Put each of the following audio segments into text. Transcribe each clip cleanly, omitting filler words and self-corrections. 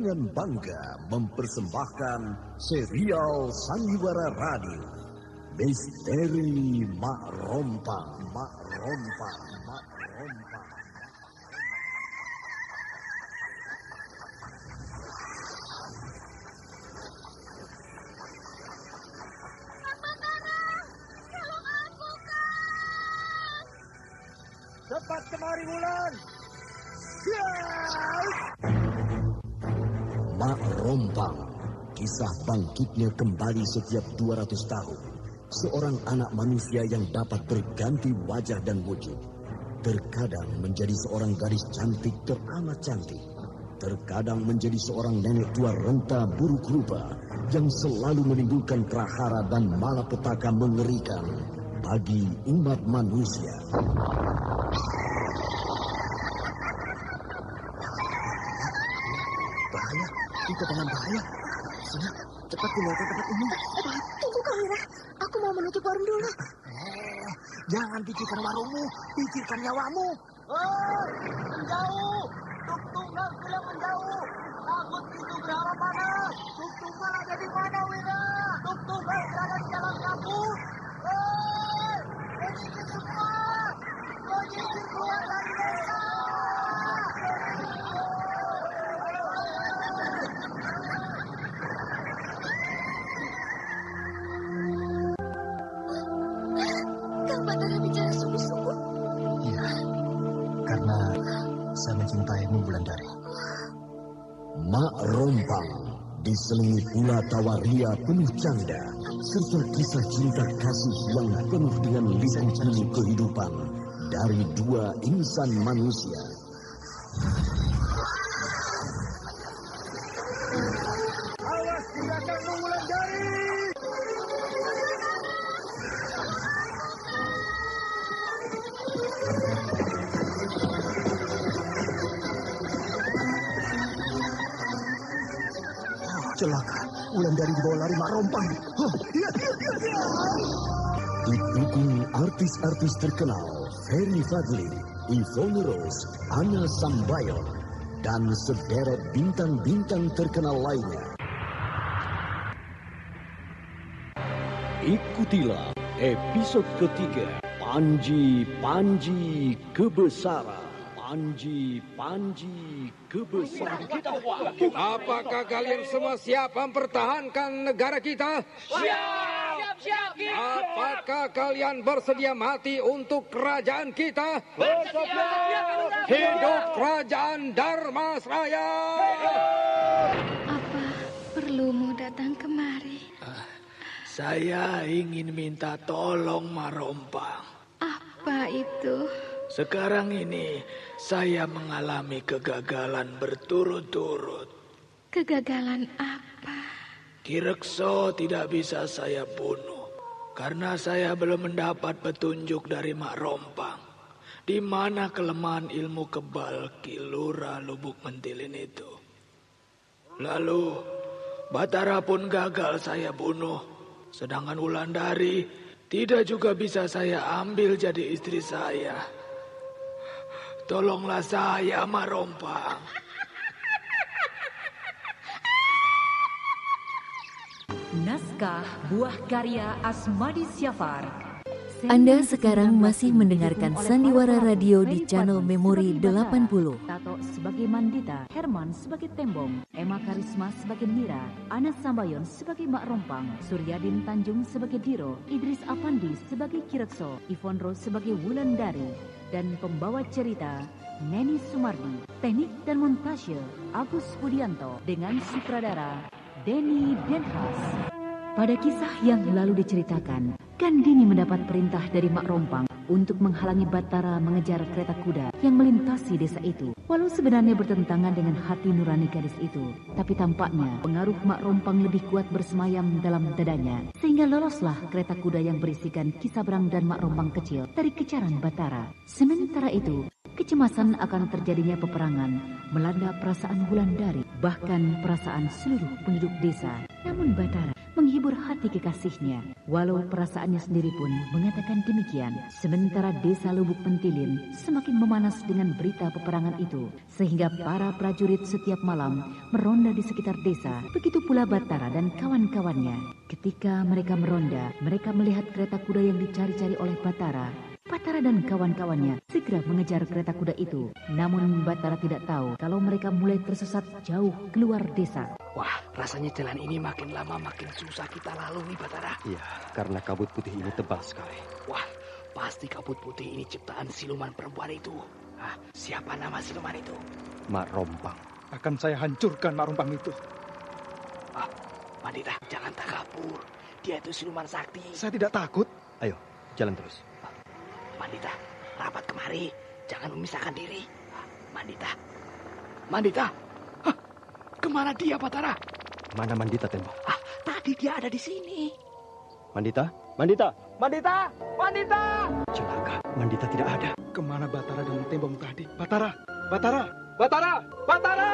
dengan bangga mempersembahkan serial Sandiwara Radio Misteri Mak Rompang. Cepat kemari, Wulan. Mak Rompang, kisah bangkitnya kembali setiap 200 tahun. Seorang anak manusia yang dapat berganti wajah dan wujud. Terkadang menjadi seorang gadis cantik teramat cantik. Terkadang menjadi seorang nenek tua renta buruk rupa yang selalu menimbulkan prahara dan malapetaka mengerikan bagi umat manusia. Bahaya, itu dengan bahaya. Sudah, cepat tinggalkan tempat ini. Tunggu Kahira, aku mau menutup warung dulu. Jangan pikirkan warungmu, pikirkan nyawamu. Menjauh, Tuk Tunggal sudah menjauh. Takut itu berapa mana? Tuk Tunggal ada di mana, Wira? Tuk Tunggal berada di dalam kabut. Menyingkir semua, menyingkir keluar dari desa. Kang Batara bicara sungguh-sungguh. Iya, karena saya mencintaimu, Wulandari. Mak Rompang diselingi pula tawa ria penuh canda serta kisah cinta kasih yang penuh dengan liku-liku kehidupan dari dua insan manusia. Awas di belakangmu, Wulandari! Celaka, Wulandari dibawa lari Mak Rompang. Didukung artis-artis terkenal Ferry Fadli, Yvonne Rose, Anna Sambayon, dan sederet bintang-bintang terkenal lainnya. Ikutilah episode ketiga Panji Kebesaran. Panji Kebesaran. Apakah kalian semua siap mempertahankan negara kita? Siap. Apakah kalian bersedia mati untuk kerajaan kita? Bersedia. Hidup kerajaan Dharmasraya! Apa perlumu datang kemari? Saya ingin minta tolong Mak Rompang. Apa itu? Sekarang ini saya mengalami kegagalan berturut-turut. Kegagalan apa? Ki Rekso tidak bisa saya bunuh karena saya belum mendapat petunjuk dari Mak Rompang. Di mana kelemahan ilmu kebal Ki Lura Lubuk Mentilin itu. Lalu Batara pun gagal saya bunuh. Sedangkan Wulandari tidak juga bisa saya ambil jadi istri saya. Tolonglah saya, Mak Rompang. Naskah buah karya Asmadi Syafar. Anda sekarang masih mendengarkan Sandiwara Radio di channel Memori 80. Tato sebagai Mandita, Herman sebagai Tembong, Emma Karisma sebagai Mira, Ana Sambayon sebagai Mak Rompang, Suryadin Tanjung sebagai Diro, Idris Afandi sebagai Ki Rekso, Yvonne Rose sebagai Wulandari, dan pembawa cerita Neni Sumardi. Teknik dan montase Agus Budianto dengan sutradara Denny Denhas. Pada kisah yang lalu diceritakan, Gandini mendapat perintah dari Mak Rompang untuk menghalangi Batara mengejar kereta kuda yang melintasi desa itu. Walau sebenarnya bertentangan dengan hati nurani gadis itu, tapi tampaknya pengaruh Mak Rompang lebih kuat bersemayam dalam dadanya, sehingga loloslah kereta kuda yang berisikan Ki Sabrang dan Mak Rompang kecil dari kejaran Batara. Sementara itu, kecemasan akan terjadinya peperangan melanda perasaan Wulandari, bahkan perasaan seluruh penduduk desa. Namun Batara menghibur hati kekasihnya. Walau perasaannya sendiri pun mengatakan demikian. Sementara desa Lubuk Mentilin semakin memanas dengan berita peperangan itu, sehingga para prajurit setiap malam meronda di sekitar desa. Begitu pula Batara dan kawan-kawannya. Ketika mereka meronda, mereka melihat kereta kuda yang dicari-cari oleh Batara. Batara dan kawan-kawannya segera mengejar kereta kuda itu. Namun Batara tidak tahu kalau mereka mulai tersesat jauh keluar desa. Wah, rasanya jalan ini makin lama makin susah kita lalui, Batara. Iya, karena kabut putih ini tebal sekali. Wah, pasti kabut putih ini ciptaan siluman perempuan itu. Ah, siapa nama siluman itu? Mak Rompang. Akan saya hancurkan Mak Rompang itu. Ah, Mandita, jangan takabur. Dia itu siluman sakti. Saya tidak takut. Ayo, jalan terus. Mandita, rapat kemari. Jangan memisahkan diri. Mandita. Mandita. Hah, kemana dia, Batara? Mana Mandita, Tembong? Ah, tadi dia ada di sini. Mandita? Mandita! Mandita! Mandita! Celaka, Mandita tidak ada. Kemana Batara dan Tembong tadi? Batara! Batara! Batara! Batara!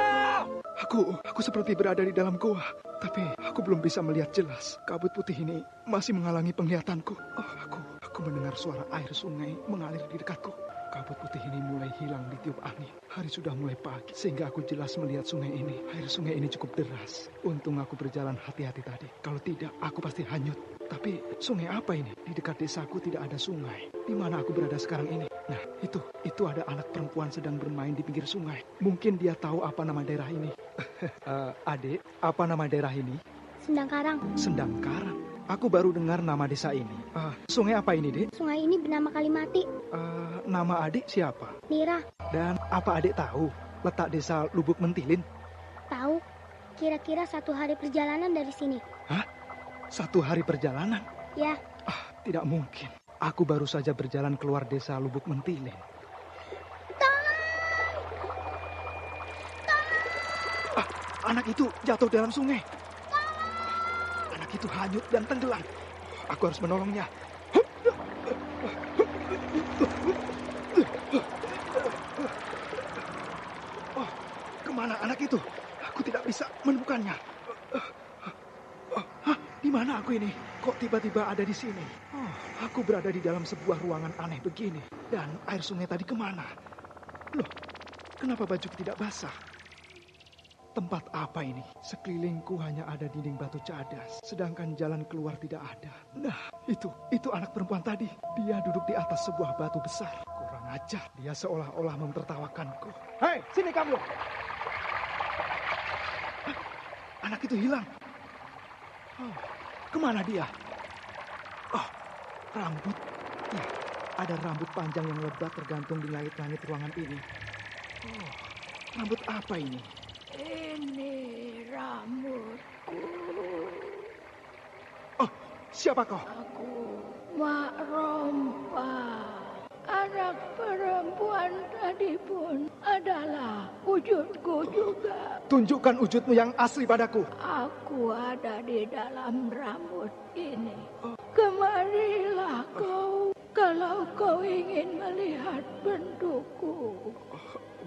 Aku seperti berada di dalam goa. Tapi aku belum bisa melihat jelas. Kabut putih ini masih menghalangi penglihatanku. Oh, aku mendengar suara air sungai mengalir di dekatku. Kabut putih ini mulai hilang ditiup angin. Hari sudah mulai pagi, sehingga aku jelas melihat sungai ini. Air sungai ini cukup deras. Untung aku berjalan hati-hati tadi. Kalau tidak, aku pasti hanyut. Tapi sungai apa ini? Di dekat desaku tidak ada sungai. Di mana aku berada sekarang ini? Nah, itu ada anak perempuan sedang bermain di pinggir sungai. Mungkin dia tahu apa nama daerah ini. Adik, apa nama daerah ini? Sendang Karang. Sendang Karang. Aku baru dengar nama desa ini. Sungai apa ini, Dek? Sungai ini bernama Kalimati. Nama adik siapa? Nira. Dan apa adik tahu letak desa Lubuk Mentilin? Tahu. Kira-kira 1 hari perjalanan dari sini. Hah? 1 hari perjalanan? Ya. Tidak mungkin. Aku baru saja berjalan keluar desa Lubuk Mentilin. Anak itu jatuh dalam sungai. Anak itu hanyut dan tenggelam. Aku harus menolongnya. Oh, kemana anak itu? Aku tidak bisa menemukannya. Di mana aku ini? Kok tiba-tiba ada di sini? Oh, aku berada di dalam sebuah ruangan aneh begini. Dan air sungai tadi kemana? Loh, kenapa bajuku tidak basah? Tempat apa ini? Sekelilingku hanya ada dinding batu cadas, sedangkan jalan keluar tidak ada. Nah, itu anak perempuan tadi. Dia duduk di atas sebuah batu besar. Kurang ajar, dia seolah-olah memtertawakanku. Hei, sini kamu! Anak itu hilang. Oh, kemana dia? Oh, rambut. Ya, ada rambut panjang yang lebat tergantung di langit-langit ruangan ini. Oh, rambut apa ini? Ini rambutku. Oh, siapa kau? Aku Mak Rompang. Anak perempuan tadi pun adalah wujudku juga. Tunjukkan wujudmu yang asli padaku. Aku ada di dalam rambut ini. Kemarilah kau kalau kau ingin melihat bentukku.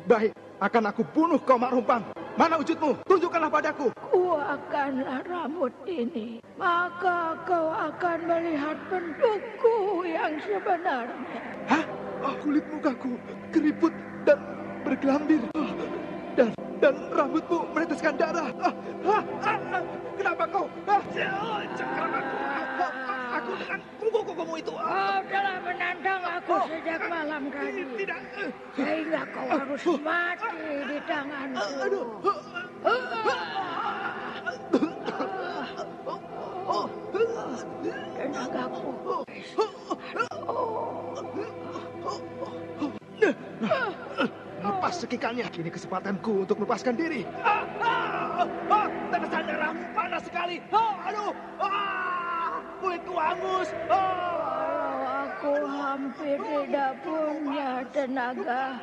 Baik, akan aku bunuh kau, Mak Rompang. Mana wujudmu? Tunjukkanlah padaku. Kuakanlah rambut ini, maka kau akan melihat bentukku yang sebenarnya. Hah? Oh, kulit mukaku keriput dan bergelambir. Oh, dan rambutmu meneteskan darah. Kenapa kau? Cengkeram aku dengan kuku-kukumu itu. Kau telah menantang aku sejak malam tadi. Tidak. Sehingga kau harus mati di tanganku. Tenagaku. Lepas sekikannya. Kini kesempatanku untuk melepaskan diri. Tetesan darahmu panas sekali. Aduh. Kulitku hangus. Aku hampir tidak punya tenaga.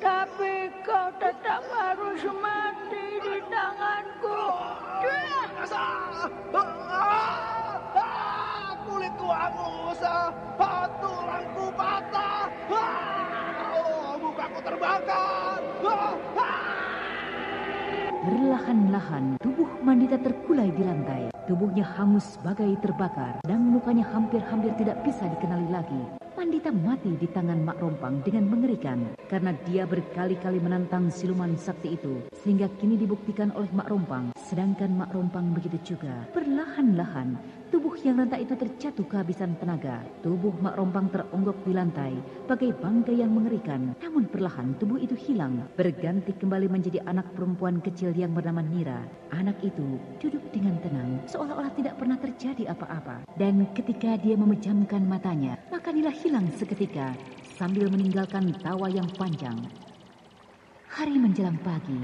Tapi kau tetap harus mati di tanganku. Kulitku hangus. Tulangku patah. Mukaku terbakar. Perlahan-lahan tubuh Mandita terkulai di lantai. Tubuhnya hangus bagai terbakar dan mukanya hampir-hampir tidak bisa dikenali lagi. Mandita mati di tangan Mak Rompang dengan mengerikan karena dia berkali-kali menantang siluman sakti itu sehingga kini dibuktikan oleh Mak Rompang. Sedangkan Mak Rompang begitu juga. Perlahan-lahan tubuh yang rentak itu terjatuh kehabisan tenaga. Tubuh Mak Rompang teronggok di lantai bagai bangkai yang mengerikan. Namun perlahan tubuh itu hilang, berganti kembali menjadi anak perempuan kecil yang bernama Nira. Anak itu duduk dengan tenang seolah-olah tidak pernah terjadi apa-apa. Dan ketika dia memejamkan matanya, maka Nila hilang seketika sambil meninggalkan tawa yang panjang. Hari menjelang pagi,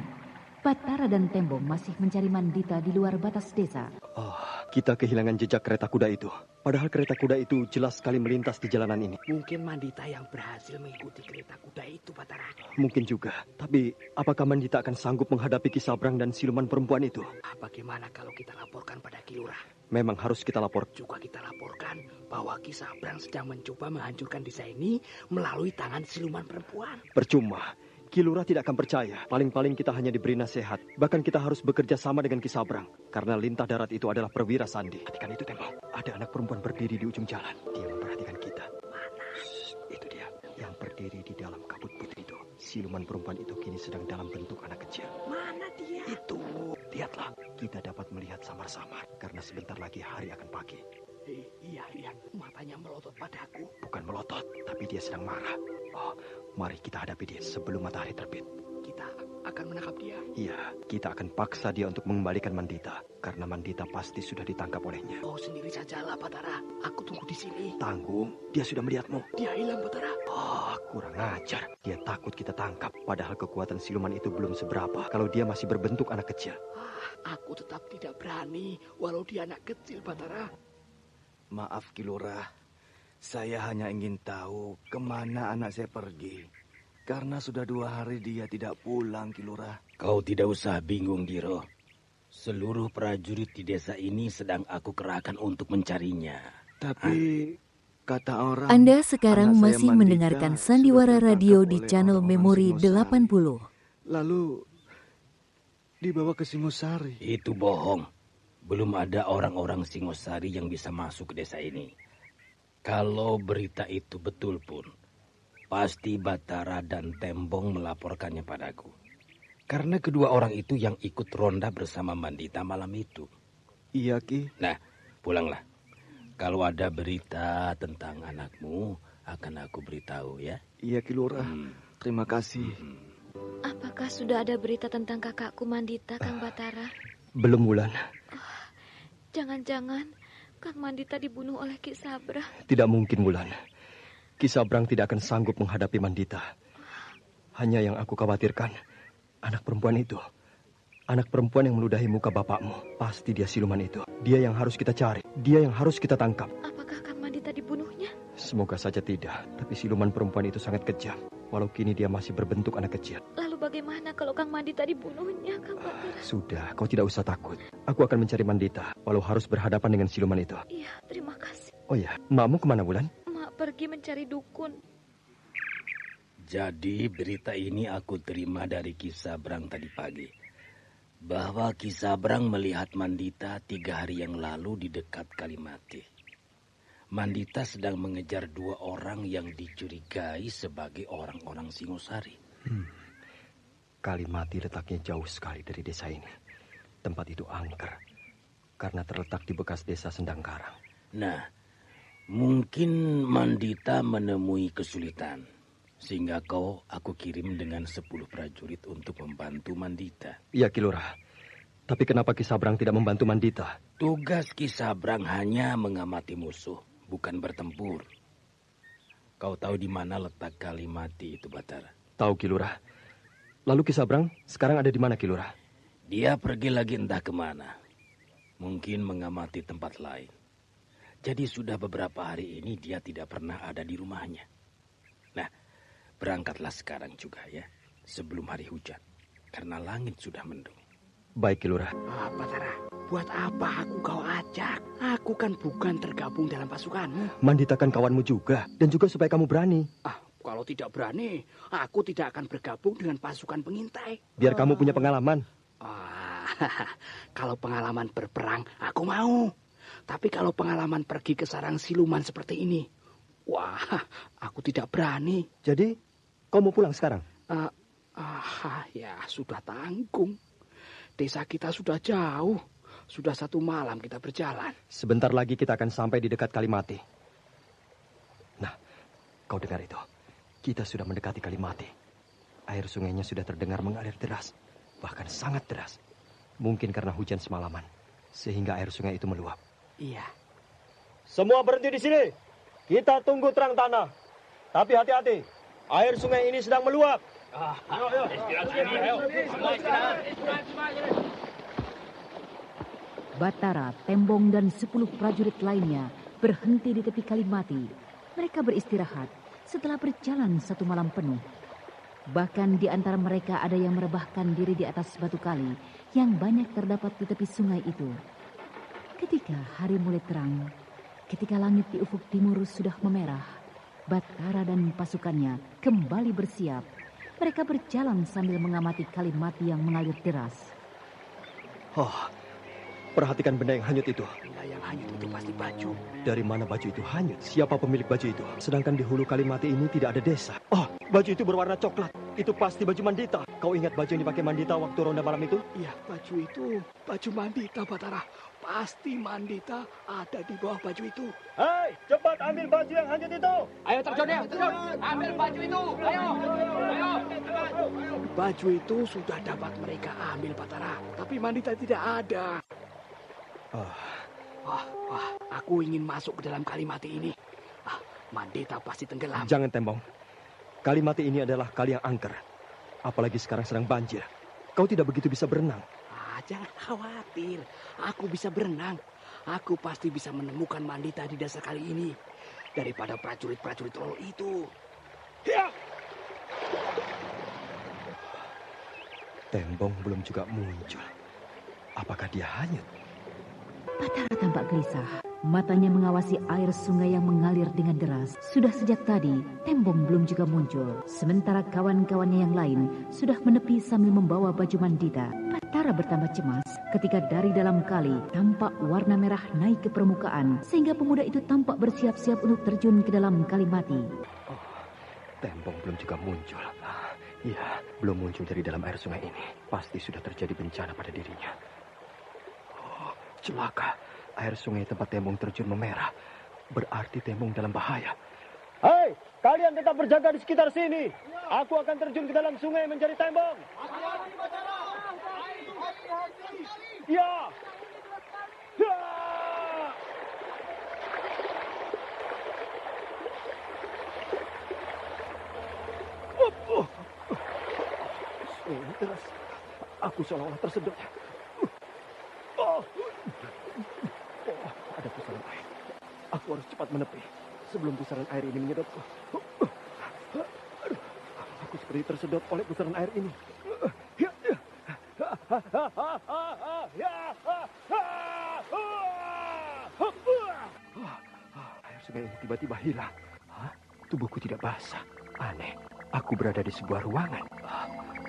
Batara dan Tembong masih mencari Mandita di luar batas desa. Oh, kita kehilangan jejak kereta kuda itu. Padahal kereta kuda itu jelas sekali melintas di jalanan ini. Mungkin Mandita yang berhasil mengikuti kereta kuda itu, Batara. Mungkin juga. Tapi apakah Mandita akan sanggup menghadapi Ki Sabrang dan siluman perempuan itu? Bagaimana kalau kita laporkan pada Ki Lurah? Memang harus kita lapor. Juga kita laporkan bahwa Ki Sabrang sedang mencoba menghancurkan desa ini melalui tangan siluman perempuan. Percuma. Ki Lurah tidak akan percaya. Paling-paling kita hanya diberi nasihat. Bahkan kita harus bekerja sama dengan Ki Sabrang. Karena lintah darat itu adalah perwira Sandi. Perhatikan itu, Tembong. Ada anak perempuan berdiri di ujung jalan. Dia memperhatikan kita. Mana? Itu dia. Yang berdiri di dalam kabut putih itu. Siluman perempuan itu kini sedang dalam bentuk anak kecil. Mana dia? Itu. Lihatlah. Kita dapat melihat samar-samar. Karena sebentar lagi hari akan pagi. Iya, lihat. Matanya melotot padaku. Bukan melotot, tapi dia sedang marah. Oh, mari kita hadapi dia sebelum matahari terbit. Kita akan menangkap dia? Iya, kita akan paksa dia untuk mengembalikan Mandita. Karena Mandita pasti sudah ditangkap olehnya. Oh, sendiri sajalah, Batara. Aku tunggu di sini. Tanggung, dia sudah melihatmu. Dia hilang, Batara. Oh, kurang ajar. Dia takut kita tangkap. Padahal kekuatan siluman itu belum seberapa. Kalau dia masih berbentuk anak kecil. Aku tetap tidak berani, walau dia anak kecil, Batara. Maaf, Ki Lurah. Saya hanya ingin tahu kemana anak saya pergi. Karena sudah 2 hari dia tidak pulang, Ki Lurah. Kau tidak usah bingung, Diro. Seluruh prajurit di desa ini sedang aku kerahkan untuk mencarinya. Tapi kata orang... Anda sekarang masih mendengarkan Sandiwara Radio di channel Memori 80. Lalu dibawa ke Singosari. Itu bohong. Belum ada orang-orang Singosari yang bisa masuk ke desa ini. Kalau berita itu betul pun, pasti Batara dan Tembong melaporkannya padaku. Karena kedua orang itu yang ikut ronda bersama Mandita malam itu. Iya, Ki. Nah, pulanglah. Kalau ada berita tentang anakmu, akan aku beritahu ya. Iya, Ki Lurah. Terima kasih. Apakah sudah ada berita tentang kakakku Mandita, Kang Batara? Belum, Wulan. Jangan-jangan Kang Mandita dibunuh oleh Ki Sabrang. Tidak mungkin, Wulan. Ki Sabrang tidak akan sanggup menghadapi Mandita. Hanya yang aku khawatirkan, anak perempuan itu. Anak perempuan yang meludahi muka bapakmu. Pasti dia siluman itu. Dia yang harus kita cari. Dia yang harus kita tangkap. Apakah Kang Mandita dibunuhnya? Semoga saja tidak. Tapi siluman perempuan itu sangat kejam. Walau kini dia masih berbentuk anak kecil. Lalu bagaimana kalau Kang Mandita dibunuhnya, Kang Batara? Sudah, kau tidak usah takut. Aku akan mencari Mandita, walau harus berhadapan dengan siluman itu. Iya, terima kasih. Oh ya, makmu kemana, Wulan? Mak pergi mencari dukun. Jadi berita ini aku terima dari Ki Sabrang tadi pagi. Bahwa Ki Sabrang melihat Mandita 3 hari yang lalu di dekat Kalimati. Mandita sedang mengejar 2 orang yang dicurigai sebagai orang-orang Singosari. Kalimati letaknya jauh sekali dari desa ini. Tempat itu angker, karena terletak di bekas desa Sendangkarang. Nah, mungkin Mandita menemui kesulitan. Sehingga aku kirim dengan 10 prajurit untuk membantu Mandita. Iya, Ki Lurah. Tapi kenapa Ki Sabrang tidak membantu Mandita? Tugas Ki Sabrang hanya mengamati musuh, bukan bertempur. Kau tahu di mana letak Kalimati itu, Batara? Tahu, Ki Lurah. Lalu Ki Sabrang sekarang ada di mana, Ki Lurah? Dia pergi lagi entah kemana. Mungkin mengamati tempat lain. Jadi sudah beberapa hari ini dia tidak pernah ada di rumahnya. Nah, berangkatlah sekarang juga ya, sebelum hari hujan. Karena langit sudah mendung. Baik, Ki Lurah. Batara, buat apa aku kau ajak? Aku kan bukan tergabung dalam pasukanmu. Mandita kan kawanmu juga, dan juga supaya kamu berani. Kalau tidak berani, aku tidak akan bergabung dengan pasukan pengintai. Biar kamu punya pengalaman. Kalau pengalaman berperang, aku mau. Tapi kalau pengalaman pergi ke sarang siluman seperti ini, wah, aku tidak berani. Jadi, kau mau pulang sekarang? Ya, sudah tanggung. Desa kita sudah jauh. Sudah 1 malam kita berjalan. Sebentar lagi kita akan sampai di dekat Kalimati. Nah, kau dengar itu? Kita sudah mendekati Kalimati. Air sungainya sudah terdengar mengalir deras. Bahkan sangat deras. Mungkin karena hujan semalaman. Sehingga air sungai itu meluap. Iya. Semua berhenti di sini. Kita tunggu terang tanah. Tapi hati-hati. Air sungai ini sedang meluap. Ayo. Batara, Tembong, dan 10 prajurit lainnya berhenti di tepi Kalimati. Mereka beristirahat setelah berjalan 1 malam penuh. Bahkan di antara mereka ada yang merebahkan diri di atas batu kali yang banyak terdapat di tepi sungai itu. Ketika hari mulai terang, ketika langit di ufuk timur sudah memerah, Batara dan pasukannya kembali bersiap. Mereka berjalan sambil mengamati Kalimati yang mengalir deras. Perhatikan benda yang hanyut itu. Benda yang hanyut itu pasti baju. Dari mana baju itu hanyut? Siapa pemilik baju itu? Sedangkan di hulu Kalimati ini tidak ada desa. Baju itu berwarna coklat. Itu pasti baju Mandita. Kau ingat baju yang dipakai Mandita waktu ronda malam itu? Iya, baju itu baju Mandita, Batara. Pasti Mandita ada di bawah baju itu. Hei, cepat ambil baju yang hanyut itu. Ayo terjun ya, terjun. Ambil baju itu. Ayo. Baju itu sudah dapat mereka ambil, Batara. Tapi Mandita tidak ada. Aku ingin masuk ke dalam Kalimati ini. Mandita pasti tenggelam. Jangan, Tembong. Kalimati ini adalah kali yang angker. Apalagi sekarang sedang banjir. Kau tidak begitu bisa berenang. Jangan khawatir. Aku bisa berenang. Aku pasti bisa menemukan Mandita di dasar kali ini. Daripada prajurit-prajurit troll itu. Ya! Tembong belum juga muncul. Apakah dia hanyut? Batara tampak gelisah. Matanya mengawasi air sungai yang mengalir dengan deras. Sudah sejak tadi, Tembong belum juga muncul. Sementara kawan-kawannya yang lain sudah menepi sambil membawa baju Mandita. Batara bertambah cemas ketika dari dalam kali tampak warna merah naik ke permukaan. Sehingga pemuda itu tampak bersiap-siap untuk terjun ke dalam Kalimati. Tembong belum juga muncul. Iya, belum muncul dari dalam air sungai ini. Pasti sudah terjadi bencana pada dirinya. Celaka. Air sungai tempat Tembong terjun memerah. Berarti Tembong dalam bahaya. Hei, kalian tetap berjaga di sekitar sini. Aku akan terjun ke dalam sungai mencari Tembong. Ya. Sungai deras. Aku seolah-olah tersedot. Ada pusaran air. Aku harus cepat menepi sebelum pusaran air ini menyedotku. Aku seperti tersedot oleh pusaran air ini. Air sungai ini tiba-tiba hilang. Tubuhku tidak basah. Aneh. Aku berada di sebuah ruangan.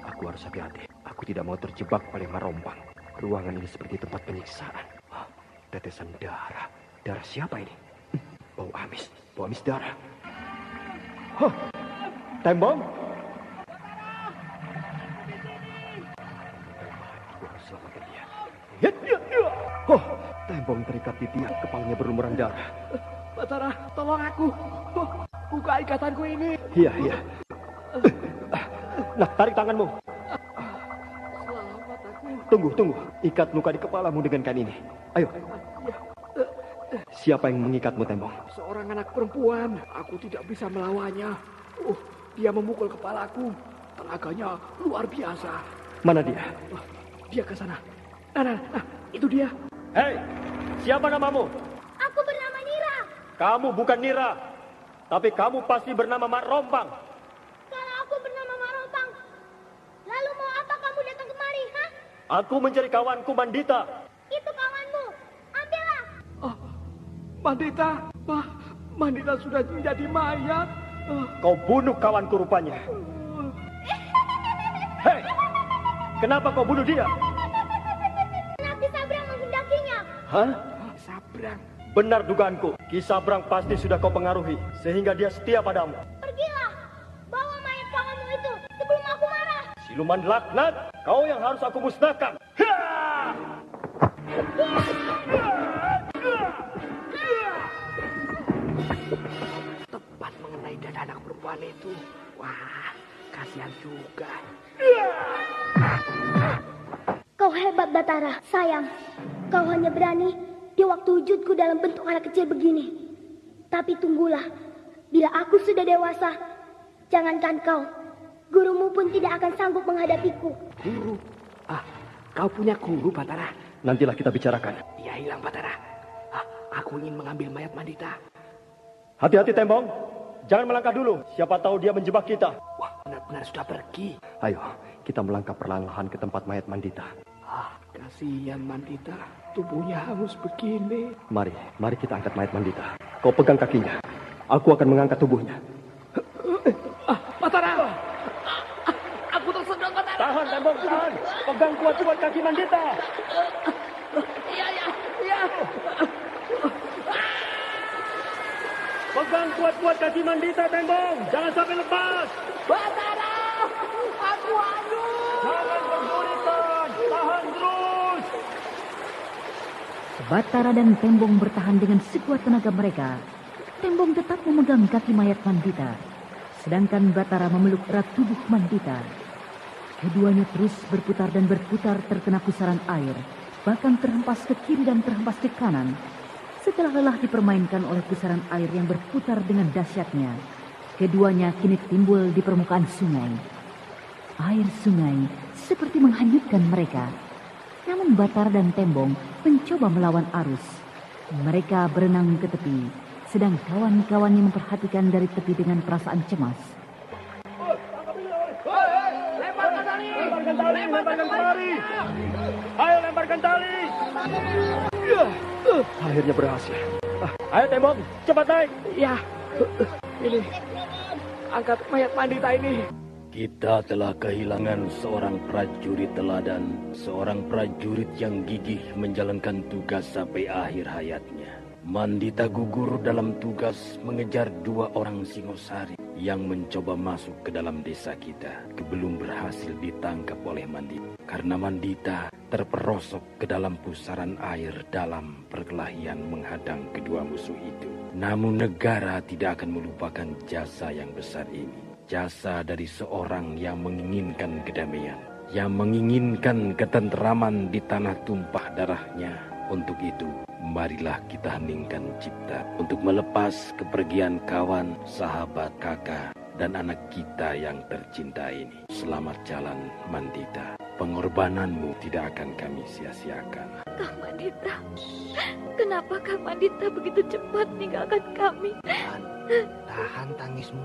Aku harus hati-hati. Aku tidak mau terjebak oleh Marompang. Ruangan ini seperti tempat penyiksaan. Tetesan darah. Darah siapa ini? Bau amis darah. Tembong? Aku harus selamatkan dia. Tembong terikat di tiang, kepalanya berlumuran darah. Batara, tolong aku. Buka ikatanku ini. Iya. Nah, tarik tanganmu. Selamat aku. Tunggu. Ikat luka di kepalamu dengan kain ini. Ayo. Siapa yang mengikatmu, Tembong? Seorang anak perempuan. Aku tidak bisa melawannya. Dia memukul kepalaku. Tenaganya luar biasa. Mana dia? Dia ke sana. Nah, itu dia. Hei, siapa namamu? Aku bernama Nira. Kamu bukan Nira. Tapi kamu pasti bernama Mak Rompang. Kalau aku bernama Mak Rompang, lalu mau apa kamu datang kemari, ha? Aku mencari kawanku Mandita. Itu kawanmu. Ambillah. Mandita sudah menjadi mayat. Kau bunuh kawanku rupanya. Hei, kenapa kau bunuh dia? Hah? Sabrang. Benar dugaanku. Ki Sabrang pasti sudah kau pengaruhi sehingga dia setia padamu. Pergilah, bawa mayat pamanmu itu sebelum aku marah. Siluman laknat, kau yang harus aku musnahkan. Tepat mengenai dada anak perempuan itu. Wah, kasihan juga. Kau hebat, Batara. Sayang, kau hanya berani di waktu wujudku dalam bentuk anak kecil begini. Tapi tunggulah, bila aku sudah dewasa, jangankan kau, gurumu pun tidak akan sanggup menghadapiku. Guru? Kau punya guru, Batara? Nantilah kita bicarakan. Dia hilang, Batara. Aku ingin mengambil mayat Mandita. Hati-hati, Tembong. Jangan melangkah dulu. Siapa tahu dia menjebak kita. Wah, benar-benar sudah pergi. Ayo, kita melangkah perlahan-lahan ke tempat mayat Mandita. Kasihan Mandita. Tubuhnya hangus begini. Mari kita angkat mayat Mandita. Kau pegang kakinya. Aku akan mengangkat tubuhnya. Batara! Aku tersedot, Batara! Tahan, Tembong, tahan. Pegang kuat-kuat kaki Mandita. Iya. Pegang kuat-kuat kaki Mandita, Tembong. Jangan sampai lepas. Batara! Aku hangus! Jangan berguritan. Tahan terus. Batara dan Tembong bertahan dengan sekuat tenaga mereka. Tembong tetap memegang kaki mayat Mandita, sedangkan Batara memeluk erat tubuh Mandita. Keduanya terus berputar dan berputar terkena pusaran air, bahkan terhempas ke kiri dan terhempas ke kanan. Setelah lelah dipermainkan oleh pusaran air yang berputar dengan dahsyatnya, keduanya kini timbul di permukaan sungai. Air sungai seperti menghanyutkan mereka. Namun Batara dan Tembong mencoba melawan arus. Mereka berenang ke tepi, sedang kawan-kawannya memperhatikan dari tepi dengan perasaan cemas. Lemparkan tali. Ayo lemparkan tali. Akhirnya berhasil. Ayo Tembong, cepat naik. Ya, ini. Angkat mayat Mandita ini. Kita telah kehilangan seorang prajurit teladan, seorang prajurit yang gigih menjalankan tugas sampai akhir hayatnya. Mandita gugur dalam tugas mengejar 2 orang Singosari yang mencoba masuk ke dalam desa kita, belum berhasil ditangkap oleh Mandita. Karena Mandita terperosok ke dalam pusaran air dalam perkelahian menghadang kedua musuh itu. Namun negara tidak akan melupakan jasa yang besar ini. Jasa dari seorang yang menginginkan kedamaian, yang menginginkan ketentraman di tanah tumpah darahnya. Untuk itu, marilah kita heningkan cipta untuk melepas kepergian kawan, sahabat, kakak, dan anak kita yang tercinta ini. Selamat jalan, Mandita. Pengorbananmu tidak akan kami sia-siakan. Kang Mandita, kenapa Kang Mandita begitu cepat meninggalkan kami? Tahan tangismu.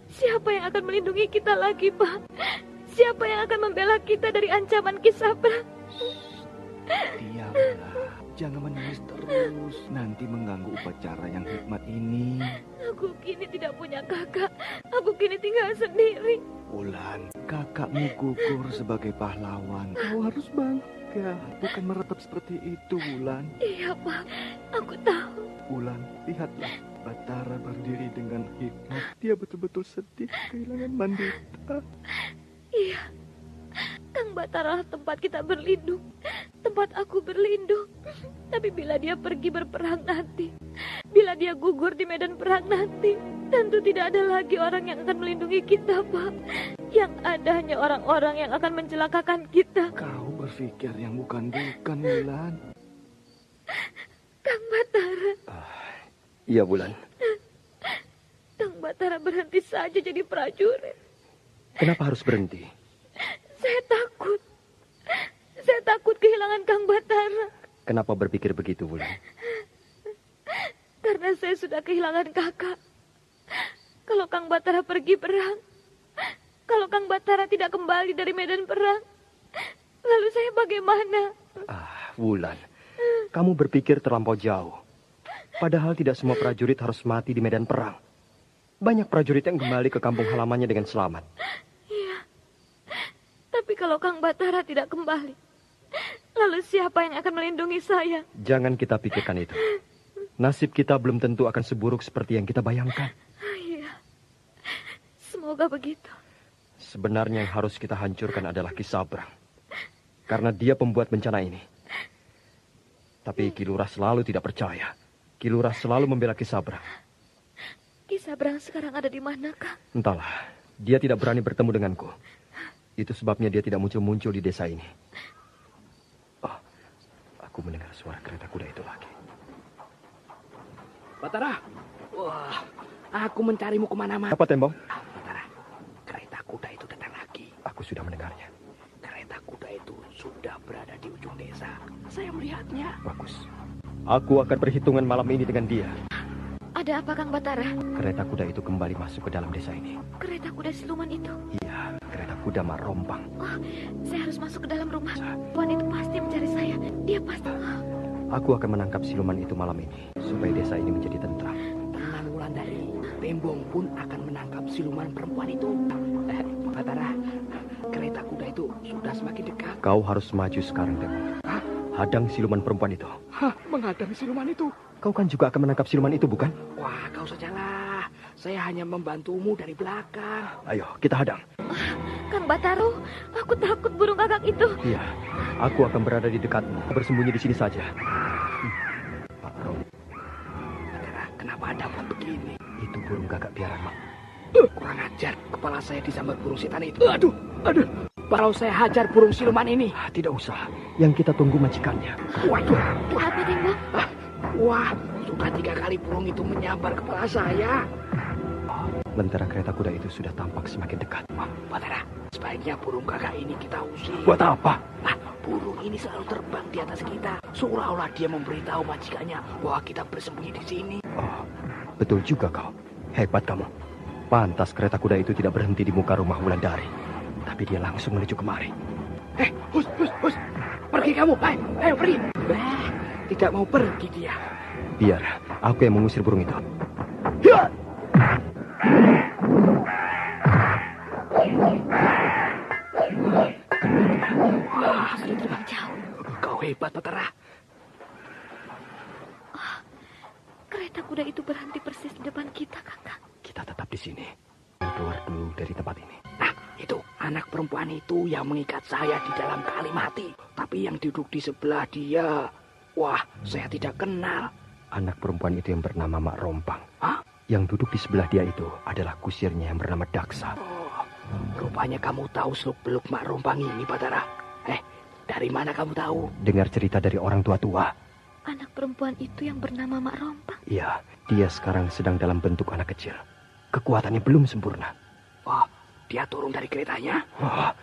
Siapa yang akan melindungi kita lagi, Pak? Siapa yang akan membela kita dari ancaman Ki Sabrang? Diamlah, jangan menangis terus. Nanti mengganggu upacara yang hikmat ini. Aku kini tidak punya kakak. Aku kini tinggal sendiri. Wulan, kakakmu gugur sebagai pahlawan. Kau harus bangga, bukan meretap seperti itu, Wulan. Iya, Pak. Aku tahu. Wulan, lihatlah. Batara berdiri dengan hikmat. Dia betul-betul sedih kehilangan Mandita. Iya. Kang Batara tempat kita berlindung. Tempat aku berlindung. Tapi bila dia pergi berperang nanti, bila dia gugur di medan perang nanti, tentu tidak ada lagi orang yang akan melindungi kita, Pak. Yang ada hanya orang-orang yang akan mencelakakan kita. Kau berpikir yang bukan-bukan, Wulan. Kang Batara. Iya, Wulan. Kang Batara berhenti saja jadi prajurit. Kenapa harus berhenti? Saya takut. Saya takut kehilangan Kang Batara. Kenapa berpikir begitu, Wulan? Karena saya sudah kehilangan kakak. Kalau Kang Batara pergi perang, kalau Kang Batara tidak kembali dari medan perang, lalu saya bagaimana? Wulan, kamu berpikir terlampau jauh. Padahal tidak semua prajurit harus mati di medan perang. Banyak prajurit yang kembali ke kampung halamannya dengan selamat. Iya. Tapi kalau Kang Batara tidak kembali, Lalu siapa yang akan melindungi saya? Jangan kita pikirkan itu. Nasib kita belum tentu akan seburuk seperti yang kita bayangkan. Iya, semoga begitu. Sebenarnya yang harus kita hancurkan adalah Ki Sabrang. Karena dia pembuat bencana ini. Tapi Ki Lurah selalu tidak percaya. Ki Lurah selalu membela Ki Sabrang. Ki Sabrang sekarang ada di mana, Kang? Entahlah, dia tidak berani bertemu denganku. Itu sebabnya dia tidak muncul-muncul di desa ini. Oh, aku mendengar suara kereta kuda itu lagi. Batara, wah, aku mencarimu kemana-mana. Apa, Tembong? Batara, kereta kuda itu datang lagi. Aku sudah mendengarnya. Kereta kuda itu sudah berada di ujung desa. Saya melihatnya. Bagus. Aku akan perhitungan malam ini dengan dia. Ada apa, Kang Batara? Kereta kuda itu kembali masuk ke dalam desa ini. Kereta kuda siluman itu? Iya, kereta kuda Mak Rompang. Oh, saya harus masuk ke dalam rumah. Tuan itu pasti mencari saya. Dia pasti... Aku akan menangkap siluman itu malam ini, supaya desa ini menjadi tentram. Tenang, Wulandari. Tembong pun akan menangkap siluman perempuan itu. Batara, kereta kuda itu sudah semakin dekat. Kau harus maju sekarang, Tembong. Hah? Hadang siluman perempuan itu. Hah, menghadang siluman itu? Kau kan juga akan menangkap siluman itu, bukan? Wah, kau sajalah. Saya hanya membantumu dari belakang. Ayo, kita hadang. Kang Bataru, aku takut burung gagak itu. Iya, aku akan berada di dekatmu. Bersembunyi di sini saja. Pak Rom. Kenapa ada buat begini? Itu burung gagak piaraan, Mak. Kurang ajar, kepala saya disambar burung setan itu. Aduh. Kalau saya hajar burung siluman ini. Tidak usah, yang kita tunggu majikannya. Waduh. Apa, Tembong? Wah, sudah 3 kali burung itu menyambar kepala saya. Lentera kereta kuda itu sudah tampak semakin dekat. Batara, sebaiknya burung gagak ini kita usir. Buat apa? Burung ini selalu terbang di atas kita. Seolah-olah dia memberitahu majikannya bahwa kita bersembunyi di sini. Oh, betul juga kau. Hebat kamu. Pantas kereta kuda itu tidak berhenti di muka rumah Wulandari. Tapi dia langsung menuju kemari. Hus. Pergi kamu. Ayo pergi. Tidak mau pergi dia. Biar aku yang mengusir burung itu. Wah, sudah terbang jauh. Kau hebat, Batara. Kereta kuda itu berhenti persis di depan kita, Kakak. Kita tetap di sini. Keluar dulu dari tempat ini. Nah, itu anak perempuan itu yang mengikat saya di dalam kali mati. Tapi yang duduk di sebelah dia, wah, saya tidak kenal. Anak perempuan itu yang bernama Mak Rompang. Hah? Yang duduk di sebelah dia itu adalah kusirnya yang bernama Daksa. Rupanya kamu tahu seluk-beluk Mak Rompang ini, Batara. Dari mana kamu tahu? Dengar cerita dari orang tua-tua. Anak perempuan itu yang bernama Mak Rompang? Iya, dia sekarang sedang dalam bentuk anak kecil. Kekuatannya belum sempurna. Wah, dia turun dari keretanya? Wah,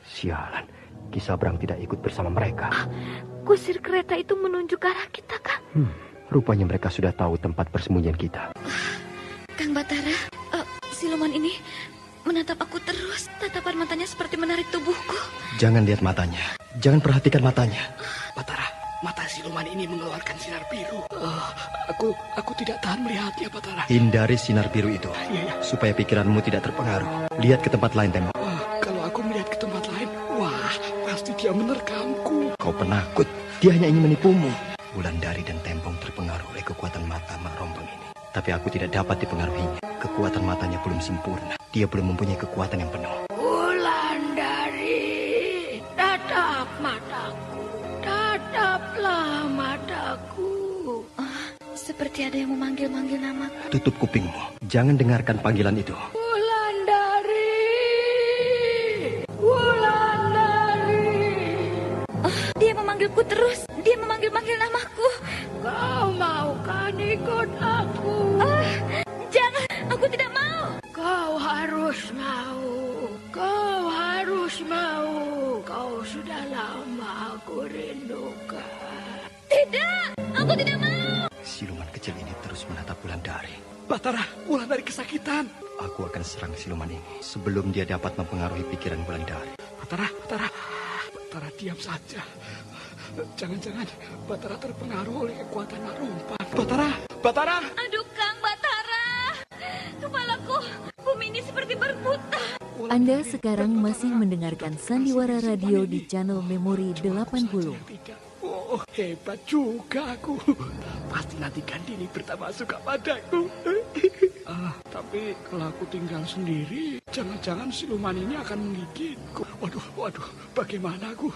sialan. Ki Sabrang tidak ikut bersama mereka. Kusir kereta itu menunjuk ke arah kita, Kang. Rupanya mereka sudah tahu tempat persembunyian kita. Kang Batara, siluman ini menatap aku terus. Tatapan matanya seperti menarik tubuhku. Jangan lihat matanya. Jangan perhatikan matanya. Batara, mata siluman ini mengeluarkan sinar biru. Aku tidak tahan melihatnya, Batara. Hindari sinar biru itu. Iya. Supaya pikiranmu tidak terpengaruh. Lihat ke tempat lain, Tembong. Kalau aku melihat ke tempat lain, wah, pasti dia menerkamku. Kau penakut. Dia hanya ingin menipumu. Wulandari dan Tembong terpengaruh oleh kekuatan mata Mak Rompang ini. Tapi aku tidak dapat dipengaruhinya. Kekuatan matanya belum sempurna. Dia belum mempunyai kekuatan yang penuh. Wulandari, tatap mataku. Tataplah mataku. Seperti ada yang memanggil-manggil namaku. Tutup kupingmu. Jangan dengarkan panggilan itu. Dia memanggilku terus. Dia memanggil-manggil namaku. Kau maukah ikut aku? Jangan, aku tidak mau. Kau harus mau. Kau harus mau. Kau sudah lama aku rindukan. Tidak, aku tidak mau. Siluman kecil ini terus menatap Wulandari. Batara, Wulandari kesakitan. Aku akan serang siluman ini sebelum dia dapat mempengaruhi pikiran Wulandari. Batara, diam saja. Jangan-jangan Batara terpengaruh oleh kekuatan Mak Rompang. Batara! Aduh, Kang Batara. Kepalaku, bumi ini seperti berputar. Anda sekarang masih mendengarkan Sandiwara Radio di channel Memori 80. Oh, hebat juga aku. Pasti nanti Gandini bertambah suka padaku. Tapi kalau aku tinggal sendiri, jangan-jangan siluman ini akan menggigitku. Waduh, bagaimana aku?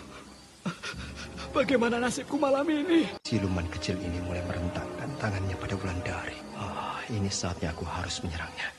Bagaimana nasibku malam ini? Siluman kecil ini mulai merentangkan tangannya pada Wulandari. Ini saatnya aku harus menyerangnya.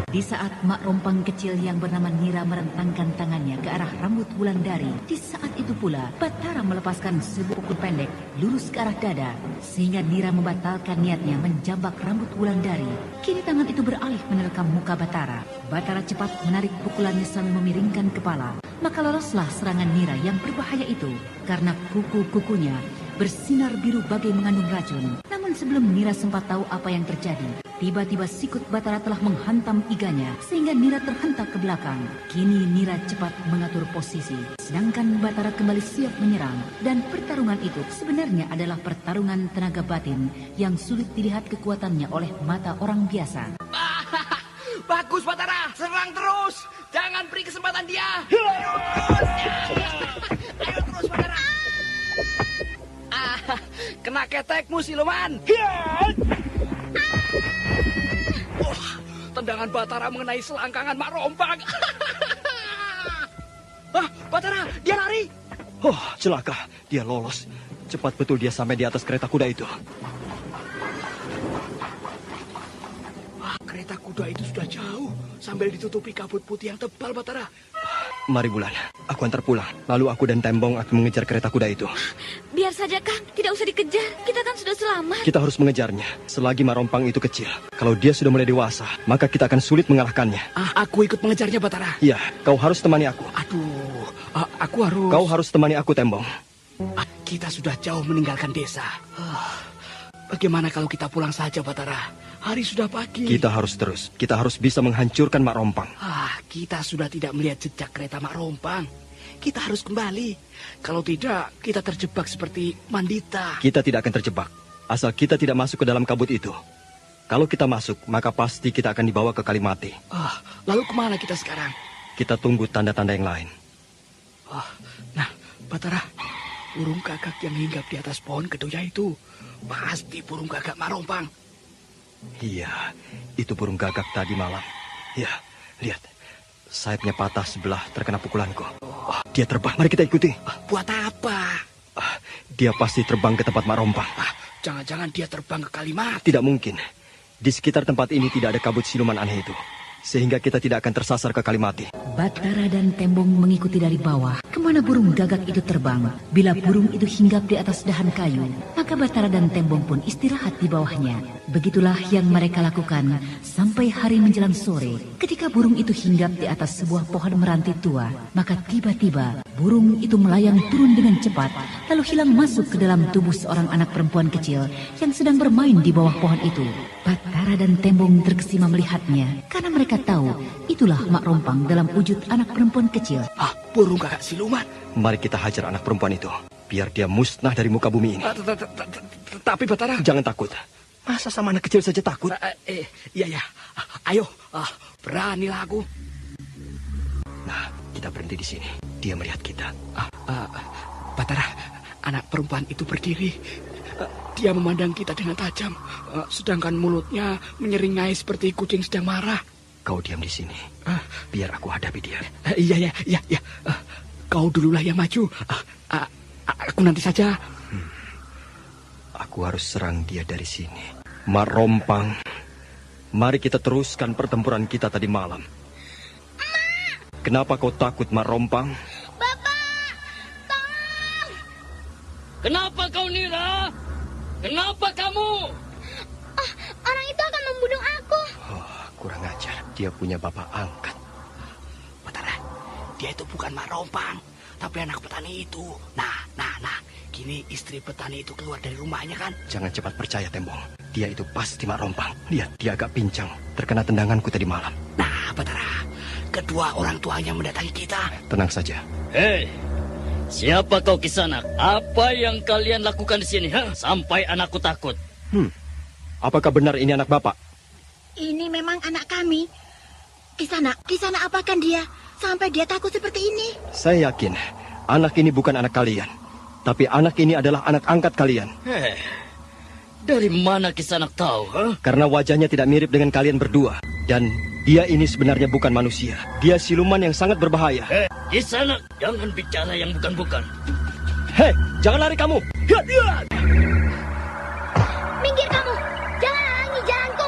Di saat Mak Rompang kecil yang bernama Nira merentangkan tangannya ke arah rambut Wulandari, di saat itu pula Batara melepaskan sebuah pukul pendek lurus ke arah dada, sehingga Nira membatalkan niatnya menjambak rambut Wulandari. Kini tangan itu beralih menerkam muka Batara. Batara cepat menarik pukulannya sambil memiringkan kepala. Maka loloslah serangan Nira yang berbahaya itu, karena kuku-kukunya bersinar biru bagai mengandung racun. Namun sebelum Nira sempat tahu apa yang terjadi, tiba-tiba sikut Batara telah menghantam iganya, sehingga Nira terhentak ke belakang. Kini Nira cepat mengatur posisi, sedangkan Batara kembali siap menyerang. Dan pertarungan itu sebenarnya adalah pertarungan tenaga batin yang sulit dilihat kekuatannya oleh mata orang biasa. Bagus Batara, serang terus. Jangan beri kesempatan dia. Ayo terus Batara. Kena ketekmu siluman. Tendangan Batara mengenai selangkangan Mak Rompang. Batara, dia lari. Celaka. Dia lolos. Cepat betul dia sampai di atas kereta kuda itu. Kereta kuda itu sudah jauh, sambil ditutupi kabut putih yang tebal, Batara. Mari Bulan, aku antar pulang. Lalu aku dan Tembong akan mengejar kereta kuda itu. Biar saja, Kang. Tidak usah dikejar. Kita kan sudah selamat. Kita harus mengejarnya. Selagi Mak Rompang itu kecil. Kalau dia sudah mulai dewasa, maka kita akan sulit mengalahkannya. Aku ikut mengejarnya, Batara. Iya, kau harus temani aku. Aku harus... Kau harus temani aku, Tembong. Kita sudah jauh meninggalkan desa. Bagaimana kalau kita pulang saja, Batara? Hari sudah pagi. Kita harus terus. Kita harus bisa menghancurkan Mak Rompang. Kita sudah tidak melihat jejak kereta Mak Rompang. Kita harus kembali. Kalau tidak, kita terjebak seperti Mandita. Kita tidak akan terjebak. Asal kita tidak masuk ke dalam kabut itu. Kalau kita masuk, maka pasti kita akan dibawa ke Kalimati. Lalu kemana kita sekarang? Kita tunggu tanda-tanda yang lain. Nah, Batara, burung gagak yang hinggap di atas pohon kedoya itu pasti burung gagak Mak Rompang. Iya, itu burung gagak tadi malam. Ya, lihat. Sayapnya patah sebelah terkena pukulanku. Dia terbang, mari kita ikuti. Buat apa? Dia pasti terbang ke tempat Mak Rompang. Jangan-jangan dia terbang ke Kalimati. Tidak mungkin. Di sekitar tempat ini tidak ada kabut siluman aneh itu. Sehingga kita tidak akan tersasar ke Kalimati. Batara dan Tembong mengikuti dari bawah. Kemana burung gagak itu terbang? Bila burung itu hinggap di atas dahan kayu, maka Batara dan Tembong pun istirahat di bawahnya. Begitulah yang mereka lakukan sampai hari menjelang sore. Ketika burung itu hinggap di atas sebuah pohon meranti tua, maka tiba-tiba burung itu melayang turun dengan cepat, lalu hilang masuk ke dalam tubuh seorang anak perempuan kecil yang sedang bermain di bawah pohon itu. Batara dan Tembong terkesima melihatnya, karena mereka tahu itulah Mak Rompang dalam wujud anak perempuan kecil. Burung gagak siluman. Mari kita hajar anak perempuan itu, biar dia musnah dari muka bumi ini. Tapi Batara... Jangan takut. Masa sama anak kecil saja takut? Iya. Ayo, beranilah aku. Nah, kita berhenti di sini. Dia melihat kita. Batara, anak perempuan itu berdiri. Dia memandang kita dengan tajam, sedangkan mulutnya menyeringai seperti kucing sedang marah. Kau diam di sini, biar aku hadapi dia. Iya. Kau dululah yang maju. Aku nanti saja. Aku harus serang dia dari sini. Mak Rompang, mari kita teruskan pertempuran kita tadi malam. Kenapa kau takut, Mak Rompang? Bapak, tolong! Kenapa kau, Nira? Kenapa kamu? Orang itu akan membunuh aku. Kurang ajar, dia punya bapak angkat. Batara, dia itu bukan Mak Rompang, tapi anak petani itu. Nah. Kini istri petani itu keluar dari rumahnya kan? Jangan cepat percaya, Tembong. Dia itu pasti Mak Rompang. Lihat, dia agak pincang, terkena tendanganku tadi malam. Nah, Batara, kedua orang tuanya mendatangi kita. Tenang saja. Hei, siapa kau Kisanak? Apa yang kalian lakukan di sini? Sampai anakku takut. Apakah benar ini anak bapak? ini memang anak kami. Kisana apakan dia sampai dia takut seperti ini? Saya yakin anak ini bukan anak kalian, tapi anak ini adalah anak angkat kalian. Dari mana Kisanak tahu? Karena wajahnya tidak mirip dengan kalian berdua. Dan dia ini sebenarnya bukan manusia. Dia siluman yang sangat berbahaya. Kisanak, jangan bicara yang bukan-bukan. Hei, jangan lari kamu. Minggir kamu, jangan halangi jalanku.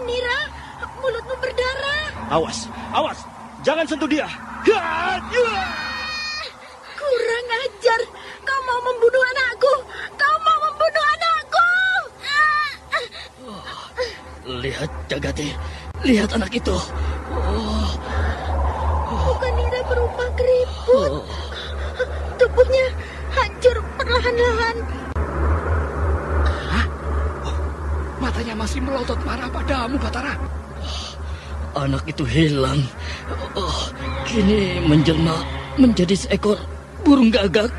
Nira, mulutmu berdarah. Awas, jangan sentuh dia. Kurang ajar, kau mau membunuh anakku. Lihat Jagati, lihat anak itu. Bukan Nira berupa keriput. Tubuhnya hancur perlahan-lahan. Matanya masih melotot marah padamu, Batara. Anak itu hilang. Kini menjelma menjadi seekor burung gagak.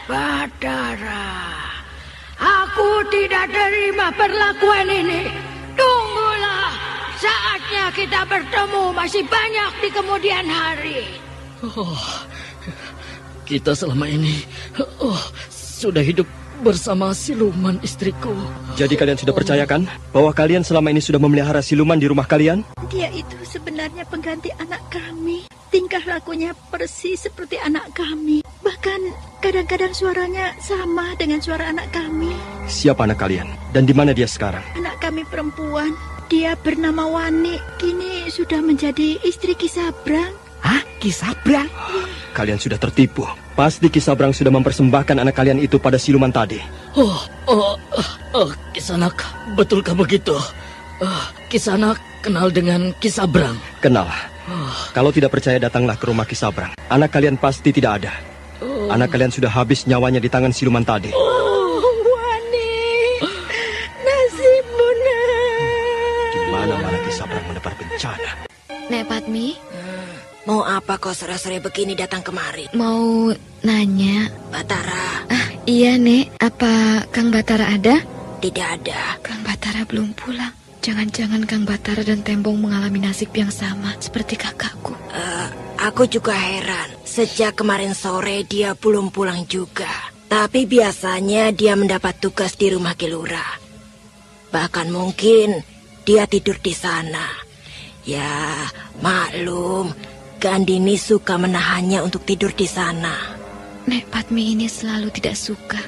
Batara, aku tidak terima perlakuan ini. Tunggulah, saatnya kita bertemu masih banyak di kemudian hari. Kita selama ini sudah hidup bersama siluman istriku. Jadi kalian sudah percayakan bahwa kalian selama ini sudah memelihara siluman di rumah kalian? Dia itu sebenarnya pengganti anak kami. Tingkah lakunya persis seperti anak kami. Bahkan kadang-kadang suaranya sama dengan suara anak kami. Siapa anak kalian? Dan di mana dia sekarang? Anak kami perempuan. Dia bernama Wani. Kini sudah menjadi istri Kisabrang. Hah? Kisabrang? Kalian sudah tertipu. Pasti Kisabrang sudah mempersembahkan anak kalian itu pada siluman tadi. Kisanak, betulkah begitu? Kisanak kenal dengan Kisabrang? Kenal. Kalau tidak percaya datanglah ke rumah Kisabrang. Anak kalian pasti tidak ada. Anak kalian sudah habis nyawanya di tangan siluman tadi. Wani, nasibmu nak. Di mana Kisabrang mendebar bencana? Nek Patmi, mau apa kau sore-sore begini datang kemari? mau nanya. Batara. Iya, Nek. Apa Kang Batara ada? Tidak ada. Kang Batara belum pulang. Jangan-jangan Kang Batara dan Tembong mengalami nasib yang sama seperti kakakku. Aku juga heran. Sejak kemarin sore dia belum pulang juga. Tapi biasanya dia mendapat tugas di rumah Kilura. Bahkan mungkin dia tidur di sana. Ya, maklum, Gandini suka menahannya untuk tidur di sana. Nek Patmi ini selalu tidak suka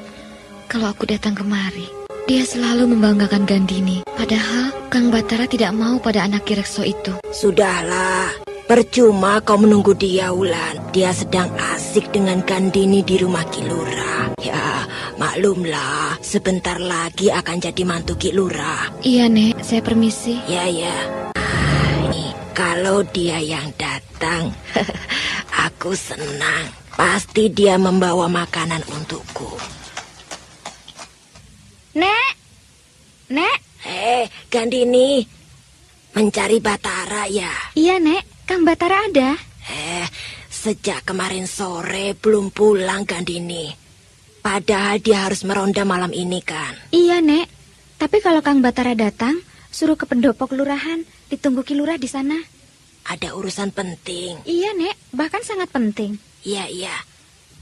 kalau aku datang kemari. Dia selalu membanggakan Gandini. Padahal Kang Batara tidak mau pada anak Kirekso itu. Sudahlah, percuma kau menunggu dia, Wulan. Dia sedang asik dengan Gandini di rumah Kilura. Ya, maklumlah, sebentar lagi akan jadi mantu Kilura. Iya, Nek. Saya permisi. Ya. Kalau dia yang datang, aku senang. Pasti dia membawa makanan untukku. Nek. Gandini, mencari Batara ya? Iya, Nek. Kang Batara ada. Sejak kemarin sore belum pulang Gandini. Padahal dia harus meronda malam ini kan? Iya, Nek. Tapi kalau Kang Batara datang, suruh ke pendopo kelurahan. Ditunggu Kilura di sana. Ada urusan penting. Iya, Nek. Bahkan sangat penting. Iya.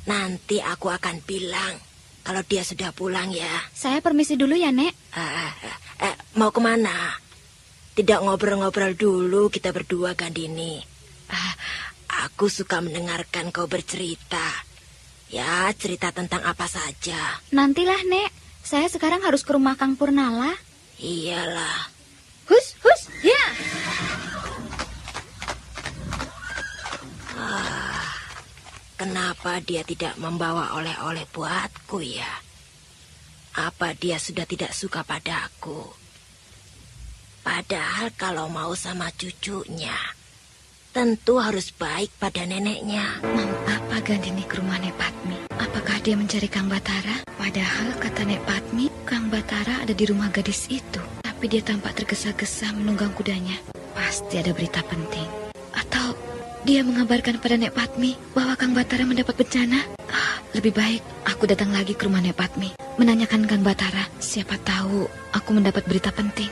Nanti aku akan bilang kalau dia sudah pulang ya. Saya permisi dulu ya, Nek. Mau kemana? Tidak ngobrol-ngobrol dulu kita berdua, Gandini. Aku suka mendengarkan kau bercerita. Ya, cerita tentang apa saja. Nantilah, Nek. Saya sekarang harus ke rumah Kang Purnala. Iyalah. Hus, ya. Kenapa dia tidak membawa oleh-oleh buatku ya? Apa dia sudah tidak suka padaku? Padahal kalau mau sama cucunya, tentu harus baik pada neneknya. Mau apa Gandini ke rumah Nek Patmi? Apakah dia mencari Kang Batara? Padahal kata Nek Patmi, Kang Batara ada di rumah gadis itu. Tapi dia tampak tergesa-gesa menunggang kudanya. Pasti ada berita penting. Atau dia mengabarkan pada Nek Patmi bahwa Kang Batara mendapat bencana. Lebih baik aku datang lagi ke rumah Nek Patmi, menanyakan Kang Batara. Siapa tahu aku mendapat berita penting.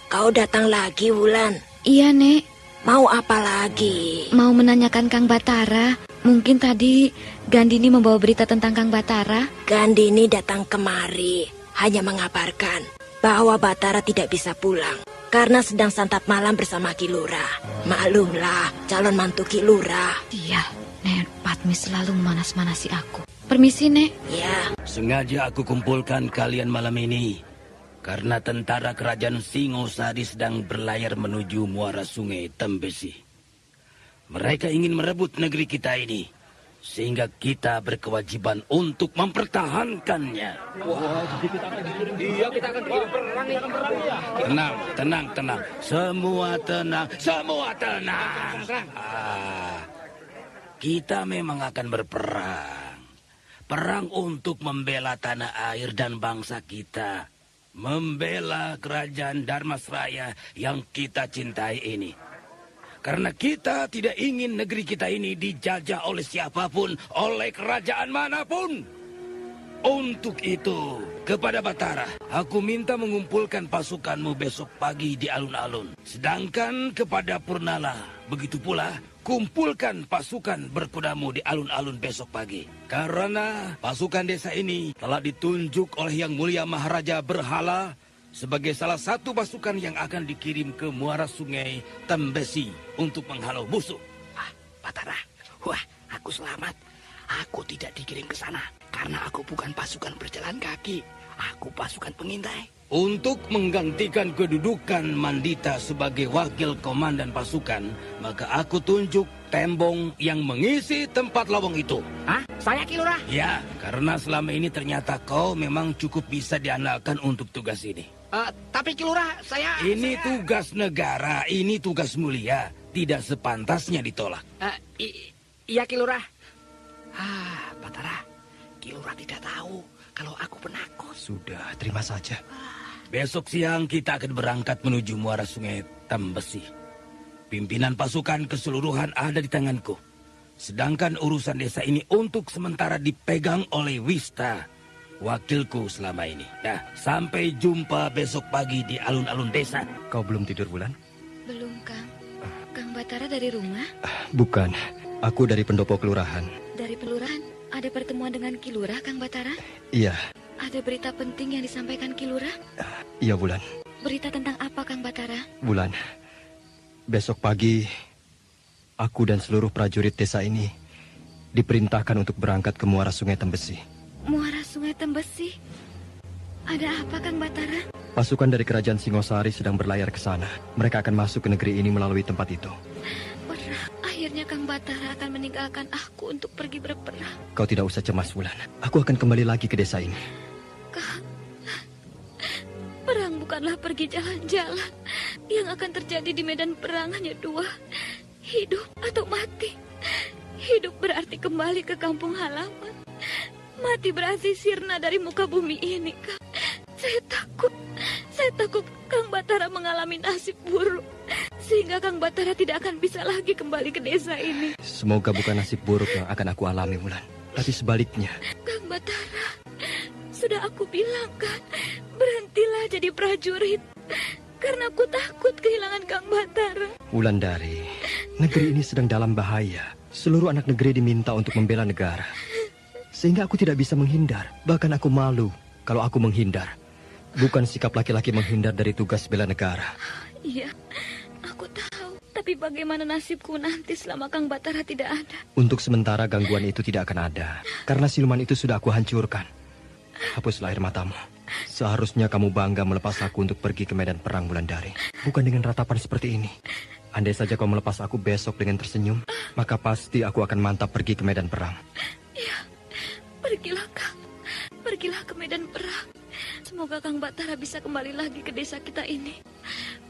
Kau datang lagi, Wulan? Iya, Nek. Mau apa lagi? Mau menanyakan Kang Batara. Mungkin tadi Gandini membawa berita tentang Kang Batara. Gandini datang kemari hanya mengabarkan bahwa Batara tidak bisa pulang karena sedang santap malam bersama Ki Lurah. Maklumlah, calon mantu Ki Lurah. Iya, Nek Patmi selalu memanas-manasi aku. Permisi, Nek. Ya. Sengaja aku kumpulkan kalian malam ini karena tentara kerajaan Singosari sedang berlayar menuju muara sungai Tembesi. Mereka ingin merebut negeri kita ini, sehingga kita berkewajiban untuk mempertahankannya. Wah, jadi kita akan dikirim. Iya, kita akan dikirim perang. Tenang. Semua tenang. Kita memang akan berperang. Perang untuk membela tanah air dan bangsa kita. Membela kerajaan Dharmasraya yang kita cintai ini. Karena kita tidak ingin negeri kita ini dijajah oleh siapapun, oleh kerajaan manapun. Untuk itu, kepada Batara, aku minta mengumpulkan pasukanmu besok pagi di alun-alun. Sedangkan kepada Purnala, begitu pula, kumpulkan pasukan berkudamu di alun-alun besok pagi. Karena pasukan desa ini telah ditunjuk oleh Yang Mulia Maharaja Berhala sebagai salah satu pasukan yang akan dikirim ke muara sungai Tembesi untuk menghalau musuh. Batara, aku selamat. Aku tidak dikirim ke sana karena aku bukan pasukan berjalan kaki. Aku pasukan pengintai. Untuk menggantikan kedudukan Mandita sebagai wakil komandan pasukan, maka aku tunjuk Tembong yang mengisi tempat lowong itu. Hah? Saya Ki Lurah? Ya, karena selama ini ternyata kau memang cukup bisa diandalkan untuk tugas ini. Tapi Ki Lurah, Ini tugas negara, ini tugas mulia. Tidak sepantasnya ditolak. Iya Ki Lurah. Batara, Ki Lurah tidak tahu kalau aku penakut. Sudah, terima saja. Besok siang kita akan berangkat menuju muara sungai Tembesi. Pimpinan pasukan keseluruhan ada di tanganku. Sedangkan urusan desa ini untuk sementara dipegang oleh Wista, wakilku selama ini. Nah, sampai jumpa besok pagi di alun-alun desa. Kau belum tidur, Wulan? Belum, Kang. Kang Batara dari rumah? Bukan, aku dari pendopo kelurahan. Dari pelurahan? Ada pertemuan dengan Ki Lurah, Kang Batara? Iya. Ada berita penting yang disampaikan Ki Lurah? Iya, Wulan. Berita tentang apa, Kang Batara? Wulan, besok pagi aku dan seluruh prajurit desa ini diperintahkan untuk berangkat ke muara sungai Tembesi. Muara sungai Tembesi? Ada apa, Kang Batara? Pasukan dari kerajaan Singosari sedang berlayar ke sana. Mereka akan masuk ke negeri ini melalui tempat itu. Perang. Akhirnya Kang Batara akan meninggalkan aku untuk pergi berperang. Kau tidak usah cemas, Wulan. Aku akan kembali lagi ke desa ini. Kang, perang bukanlah pergi jalan-jalan. Yang akan terjadi di medan perang hanya dua. Hidup atau mati. Hidup berarti kembali ke kampung halaman. Mati berarti sirna dari muka bumi ini, Kang. Saya takut Kang Batara mengalami nasib buruk. Sehingga Kang Batara tidak akan bisa lagi kembali ke desa ini. Semoga bukan nasib buruk yang akan aku alami, Wulan. Tapi sebaliknya. Kang Batara, sudah aku bilang kan, berhentilah jadi prajurit. Karena aku takut kehilangan Kang Batara. Wulandari, negeri ini sedang dalam bahaya. Seluruh anak negeri diminta untuk membela negara. Sehingga aku tidak bisa menghindar. Bahkan aku malu kalau aku menghindar. Bukan sikap laki-laki menghindar dari tugas bela negara. Iya, aku tahu. Tapi bagaimana nasibku nanti selama Kang Batara tidak ada? Untuk sementara gangguan itu tidak akan ada. Karena siluman itu sudah aku hancurkan. Hapuslah air matamu. Seharusnya kamu bangga melepas aku untuk pergi ke medan perang, Wulandari. Bukan dengan ratapan seperti ini. Andai saja kau melepas aku besok dengan tersenyum, maka pasti aku akan mantap pergi ke medan perang. Iya, pergilah Kang. Pergilah ke medan perang. Semoga Kang Batara bisa kembali lagi ke desa kita ini.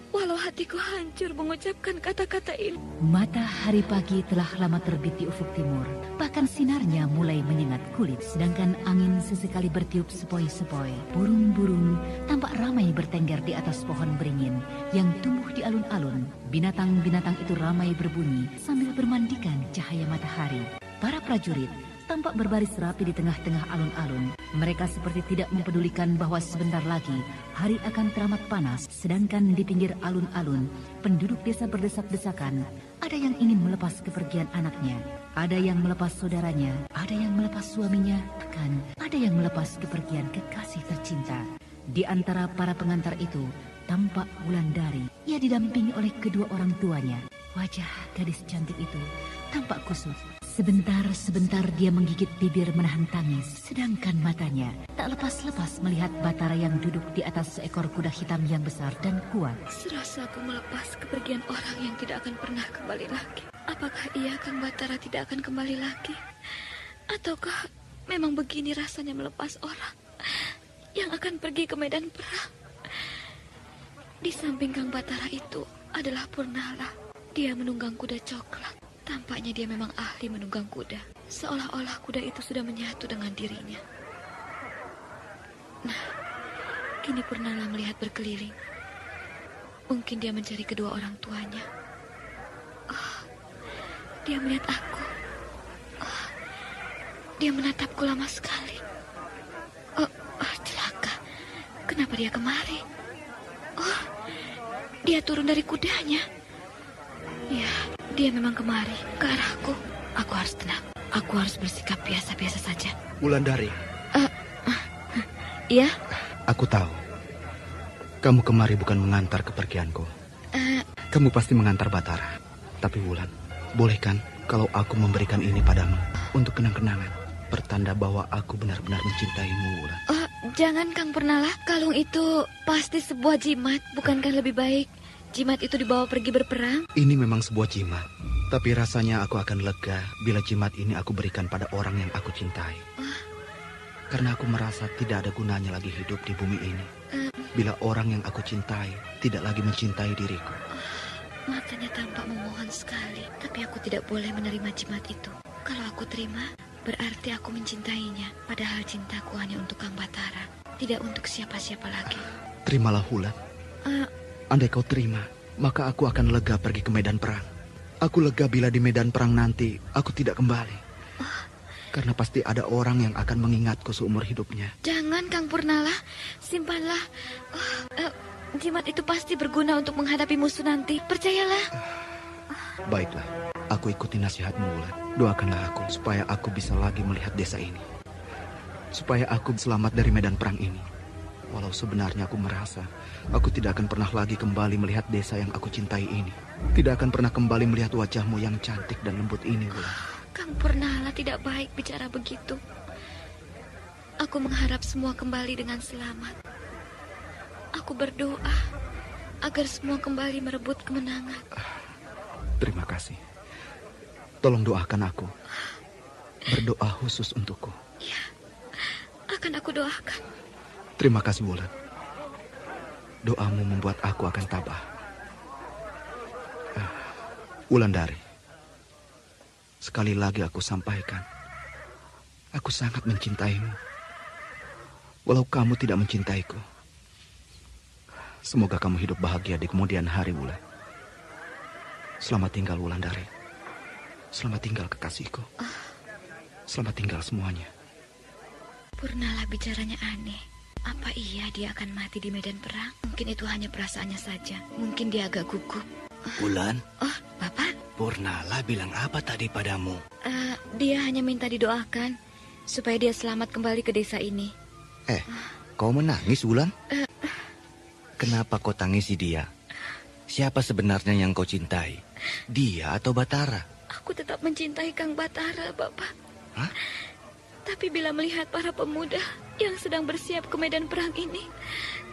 Walau hatiku hancur mengucapkan kata-kata ini. Matahari pagi telah lama terbit di ufuk timur. Bahkan sinarnya mulai menyengat kulit. Sedangkan angin sesekali bertiup sepoi-sepoi. Burung-burung tampak ramai bertengger di atas pohon beringin yang tumbuh di alun-alun. Binatang-binatang itu ramai berbunyi sambil bermandikan cahaya matahari. Para prajurit tampak berbaris rapi di tengah-tengah alun-alun. Mereka seperti tidak mempedulikan bahwa sebentar lagi hari akan teramat panas, sedangkan di pinggir alun-alun, penduduk desa berdesak-desakan. Ada yang ingin melepas kepergian anaknya, ada yang melepas saudaranya, ada yang melepas suaminya, bahkan ada yang melepas kepergian kekasih tercinta. Di antara para pengantar itu, tampak Wulandari. Ia didampingi oleh kedua orang tuanya. Wajah gadis cantik itu tampak kusut. Sebentar-sebentar dia menggigit bibir menahan tangis, sedangkan matanya tak lepas-lepas melihat Batara yang duduk di atas seekor kuda hitam yang besar dan kuat. Serasa aku melepas kepergian orang yang tidak akan pernah kembali lagi. Apakah ia, Kang Batara, tidak akan kembali lagi? Ataukah memang begini rasanya melepas orang yang akan pergi ke medan perang? Di samping Kang Batara itu adalah Purnala. Dia menunggang kuda coklat. Tampaknya dia memang ahli menunggang kuda. Seolah-olah kuda itu sudah menyatu dengan dirinya. Nah, kini Purnala melihat berkeliling. Mungkin dia mencari kedua orang tuanya. Oh, dia melihat aku. Oh, dia menatapku lama sekali. Oh, celaka. Kenapa dia kemari? Oh, dia turun dari kudanya. Ya, dia memang kemari ke arahku. Aku harus tenang. Aku harus bersikap biasa-biasa saja. Wulandari. Iya? Aku tahu. Kamu kemari bukan mengantar kepergianku. Kamu pasti mengantar Batara. Tapi Wulan, boleh kan kalau aku memberikan ini padamu untuk kenang-kenangan? Pertanda bahwa aku benar-benar mencintaimu, Wulan. Jangan, Kang Purnala. Kalung itu pasti sebuah jimat. Bukankah lebih baik jimat itu dibawa pergi berperang? Ini memang sebuah jimat. Tapi rasanya aku akan lega bila jimat ini aku berikan pada orang yang aku cintai. Karena aku merasa tidak ada gunanya lagi hidup di bumi ini. Bila orang yang aku cintai tidak lagi mencintai diriku. Matanya tampak memohon sekali. Tapi aku tidak boleh menerima jimat itu. Kalau aku terima, berarti aku mencintainya. Padahal cintaku hanya untuk Kang Batara, tidak untuk siapa-siapa lagi. Terimalah, Wulan. Andai kau terima, maka aku akan lega pergi ke medan perang. Aku lega bila di medan perang nanti aku tidak kembali. Karena pasti ada orang yang akan mengingatku seumur hidupnya. Jangan, Kang Purnala. Simpanlah. Jimat itu pasti berguna untuk menghadapi musuh nanti. Percayalah. Baiklah, aku ikuti nasihatmu, Wulan. Doakanlah aku supaya aku bisa lagi melihat desa ini. Supaya aku selamat dari medan perang ini. Walau sebenarnya aku merasa aku tidak akan pernah lagi kembali melihat desa yang aku cintai ini. Tidak akan pernah kembali melihat wajahmu yang cantik dan lembut ini, Wulan. Kang Purnala, tidak baik bicara begitu. Aku mengharap semua kembali dengan selamat. Aku berdoa agar semua kembali merebut kemenangan. Terima kasih. Tolong doakan aku. Berdoa khusus untukku. Ya, akan aku doakan. Terima kasih, Wulan. Doamu membuat aku akan tabah. Wulandari, sekali lagi aku sampaikan, aku sangat mencintaimu. Walau kamu tidak mencintaiku. Semoga kamu hidup bahagia di kemudian hari, Wulan. Selamat tinggal, Wulandari. Selamat tinggal, kekasihku. Selamat tinggal semuanya. Purnala bicaranya aneh. Apa iya dia akan mati di medan perang? Mungkin itu hanya perasaannya saja. Mungkin dia agak gugup. Wulan? Oh, Bapak? Purnala bilang apa tadi padamu? Dia hanya minta didoakan supaya dia selamat kembali ke desa ini. Kau menangis, Wulan? Kenapa kau tangisi dia? Siapa sebenarnya yang kau cintai? Dia atau Batara? Aku tetap mencintai Kang Batara, Bapak. Hah? Tapi bila melihat para pemuda yang sedang bersiap ke medan perang ini,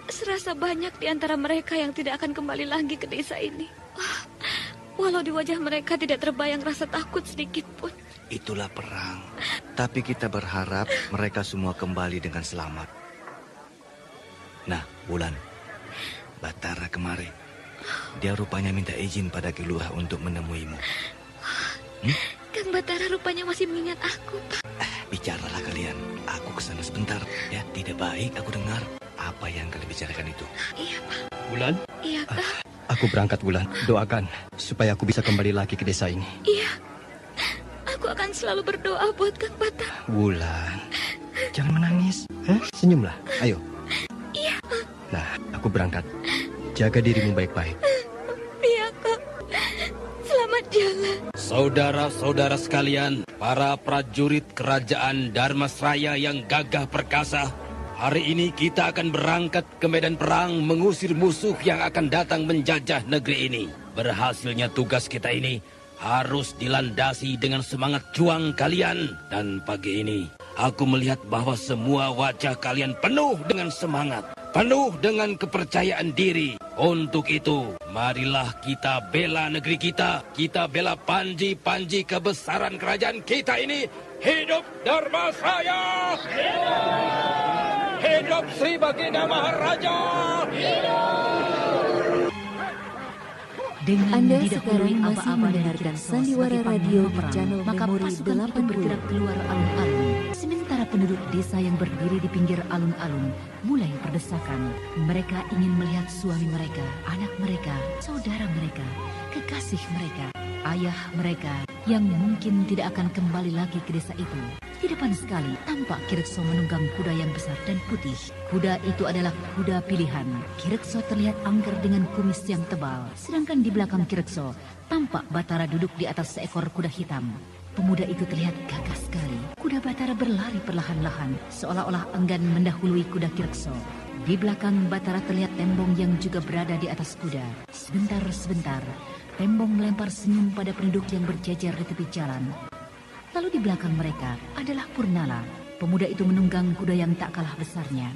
serasa banyak di antara mereka yang tidak akan kembali lagi ke desa ini. Walau di wajah mereka tidak terbayang rasa takut sedikit pun. Itulah perang. Tapi kita berharap mereka semua kembali dengan selamat. Nah, Wulan, Batara kemari. Dia rupanya minta izin pada Ki Lurah untuk menemuimu. Kang Batara rupanya masih mengingat aku, Pak. Bicaralah kalian. Aku kesana sebentar. Ya, tidak baik aku dengar apa yang kalian bicarakan itu. Iya, Pak. Wulan? Iya, Pak. Aku berangkat, Wulan. Doakan supaya aku bisa kembali lagi ke desa ini. Iya. Aku Aku akan selalu berdoa buat Kang Batara. Wulan, jangan menangis. Senyumlah, ayo. Iya. Nah, aku berangkat. Jaga dirimu baik-baik. Iya, Kang. Selamat jalan. Saudara-saudara sekalian, para prajurit kerajaan Dharmasraya yang gagah perkasa, hari ini kita akan berangkat ke medan perang mengusir musuh yang akan datang menjajah negeri ini. Berhasilnya tugas kita ini harus dilandasi dengan semangat juang kalian. Dan pagi ini, aku melihat bahwa semua wajah kalian penuh dengan semangat, penuh dengan kepercayaan diri. Untuk itu, marilah kita bela negeri kita. Kita bela panji-panji kebesaran kerajaan kita ini. Hidup Dharmasraya! Hidup Sri Baginda Maharaja! Dengan Anda didahului sekarang masih aba-aba dari mendengarkan Kirekso Sandiwara sebagai Radio di panglima channel perang, maka Memori pasukan itu 80. bergerak keluar alun-alun. Sementara penduduk desa yang berdiri di pinggir alun-alun mulai berdesakan. Mereka ingin melihat suami mereka, anak mereka, saudara mereka, kekasih mereka, ayah mereka yang mungkin tidak akan kembali lagi ke desa itu. Di depan sekali tampak Kirekso menunggang kuda yang besar dan putih. Kuda itu adalah kuda pilihan. Kirekso terlihat angker dengan kumis yang tebal. Sedangkan di belakang Kirekso tampak Batara duduk di atas seekor kuda hitam. Pemuda itu terlihat gagah sekali. Kuda Batara berlari perlahan-lahan seolah-olah enggan mendahului kuda Kirekso. Di belakang Batara terlihat Tembong yang juga berada di atas kuda. Sebentar, Tembong melempar senyum pada penduduk yang berjajar di tepi jalan. Lalu di belakang mereka adalah Purnala. Pemuda itu menunggang kuda yang tak kalah besarnya.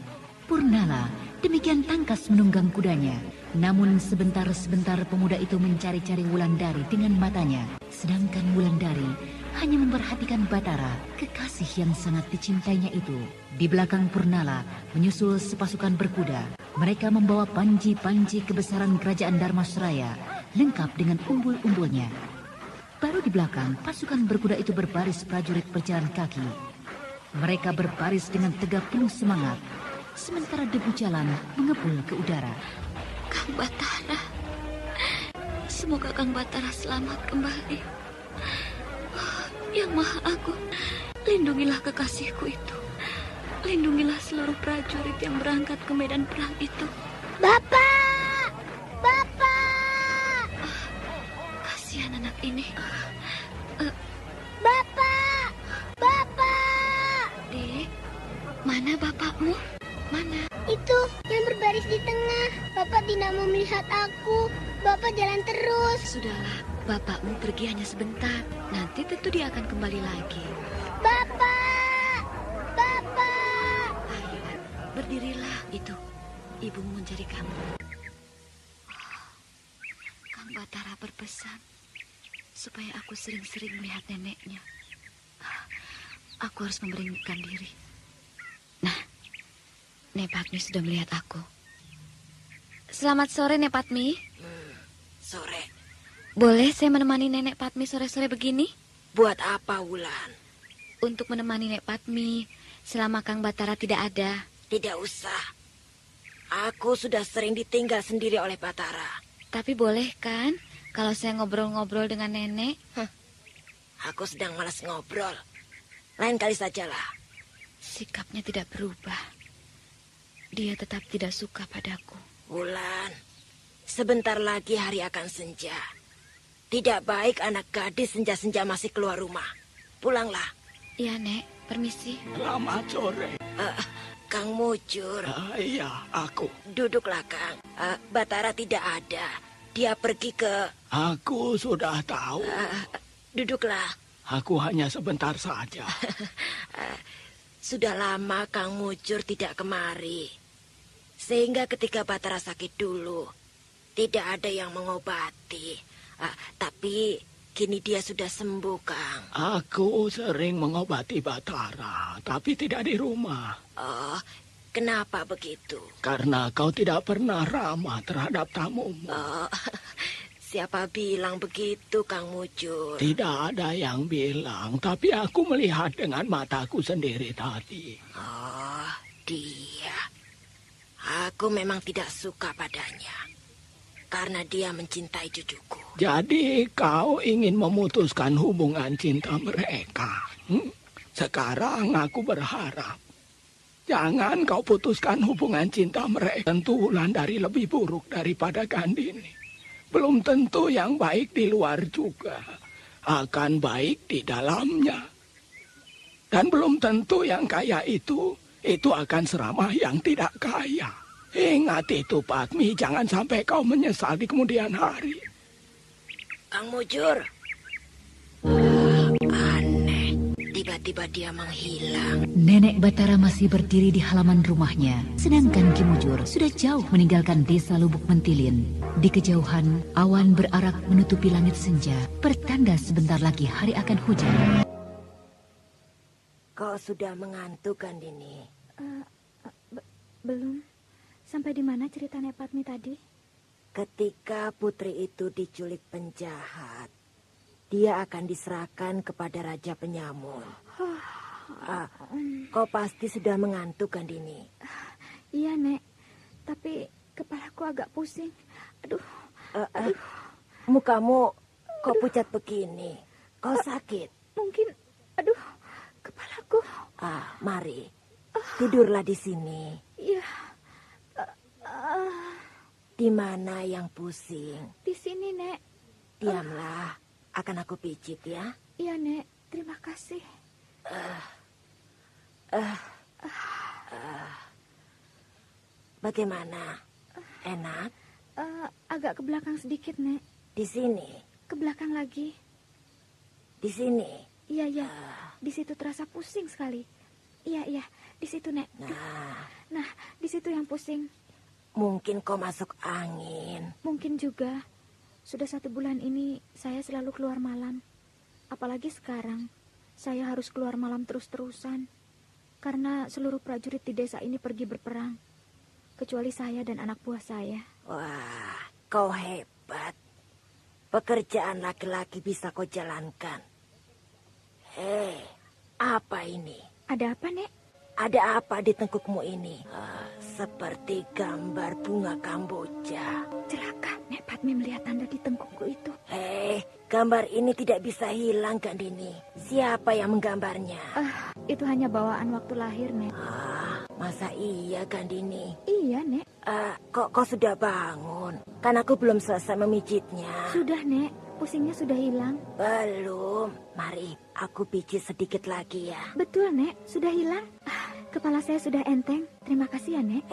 Purnala demikian tangkas menunggang kudanya. Namun sebentar-sebentar pemuda itu mencari-cari Wulandari dengan matanya. Sedangkan Wulandari hanya memperhatikan Batara, kekasih yang sangat dicintainya itu. Di belakang Purnala menyusul sepasukan berkuda. Mereka membawa panji-panji kebesaran kerajaan Dharmasraya, lengkap dengan umbul-umbulnya. Baru di belakang, pasukan berkuda itu berbaris prajurit berjalan kaki. Mereka berbaris dengan tegap penuh semangat, sementara debu jalan mengepul ke udara. Kang Batara, semoga Kang Batara selamat kembali. Yang Maha Agung, lindungilah kekasihku itu. Lindungilah seluruh prajurit yang berangkat ke medan perang itu. Bapak! Bapak! Kasihan anak ini. Bapak! Bapak! Dek, mana bapakmu? Mana? Itu yang berbaris di tengah. Bapak tidak mau melihat aku. Bapak jalan terus. Sudahlah, bapakmu pergi hanya sebentar. Nanti tentu dia akan kembali lagi. Bapak! Bapak! Ayo, berdirilah. Itu, ibumu mencari kamu. Kang Batara berpesan supaya aku sering-sering melihat neneknya. Aku harus memberingkan diri. Nah, Nek Patmi sudah melihat aku. Selamat sore, Nek Patmi. Sore. Boleh saya menemani Nenek Patmi sore-sore begini? Buat apa, Wulan? Untuk menemani Nek Patmi selama Kang Batara tidak ada. Tidak usah. Aku sudah sering ditinggal sendiri oleh Batara. Tapi boleh kan kalau saya ngobrol-ngobrol dengan nenek? Aku sedang malas ngobrol. Lain kali sajalah. Sikapnya tidak berubah. Dia tetap tidak suka padaku. Wulan, sebentar lagi hari akan senja. Tidak baik anak gadis senja-senja masih keluar rumah. Pulanglah. Iya, Nek. Permisi. Selamat sore. Kang Mujur. Iya, aku. Duduklah, Kang. Batara tidak ada. Dia pergi ke... Aku sudah tahu. Duduklah. Aku hanya sebentar saja. Sudah lama Kang Mujur tidak kemari. Sehingga ketika Batara sakit dulu, tidak ada yang mengobati. Tapi kini dia sudah sembuh, Kang. Aku sering mengobati Batara, tapi tidak di rumah. Oh, kenapa begitu? Karena kau tidak pernah ramah terhadap tamumu. Oh, siapa bilang begitu, Kang Mujur? Tidak ada yang bilang, tapi aku melihat dengan mataku sendiri tadi. Oh, dia. Aku memang tidak suka padanya. karena dia mencintai cucuku. Jadi kau ingin memutuskan hubungan cinta mereka? Sekarang aku berharap jangan kau putuskan hubungan cinta mereka. Tentu Wulandari lebih buruk daripada Gandini. Belum tentu yang baik di luar juga akan baik di dalamnya. Dan belum tentu yang kaya itu akan seramah yang tidak kaya. Ingat itu, Padmi, jangan sampai kau menyesal di kemudian hari. Kang Mujur. Aneh, tiba-tiba dia menghilang. Nenek Batara masih berdiri di halaman rumahnya, sedangkan Ki Mujur sudah jauh meninggalkan desa Lubuk Mentilin. Di kejauhan, awan berarak menutupi langit senja, pertanda sebentar lagi hari akan hujan. Kau sudah mengantuk, Gandini? Belum. Sampai di mana cerita Nek Padmi tadi? Ketika putri itu diculik penjahat, dia akan diserahkan kepada Raja Penyamun. Kau pasti sudah mengantuk, Gandini? Iya, Nek. Tapi kepalaku agak pusing. Aduh. Mukamu kok pucat begini? Kau sakit? Mungkin, aduh, kepalaku. Mari, tidurlah di sini. Iya. Di mana yang pusing? Di sini, Nek. Diamlah, akan aku pijit ya. Iya, Nek. Terima kasih. Bagaimana? Enak? Agak ke belakang sedikit, Nek. Di sini? Ke belakang lagi. Di sini? Iya. Di situ terasa pusing sekali. Iya. Di situ, Nek. Nah, di situ yang pusing. Mungkin kau masuk angin. Mungkin juga. Sudah 1 bulan ini saya selalu keluar malam. Apalagi sekarang, saya harus keluar malam terus-terusan. Karena seluruh prajurit di desa ini pergi berperang. Kecuali saya dan anak buah saya. Wah, kau hebat. Pekerjaan laki-laki bisa kau jalankan. Apa ini? Ada apa, Nek? Ada apa di tengkukmu ini? Seperti gambar bunga kamboja. Celaka, Nek Padmi melihat tanda di tengkukku itu. Gambar ini tidak bisa hilang, Gandini. Siapa yang menggambarnya? Itu hanya bawaan waktu lahir, Nek. Masa iya, Gandini? Iya, Nek. Kok sudah bangun? Kan aku belum selesai memijitnya. Sudah, Nek. Pusingnya sudah hilang. Belum. Mari, aku pijit sedikit lagi ya. Betul, Nek. Sudah hilang. Kepala saya sudah enteng. Terima kasih ya, Nek.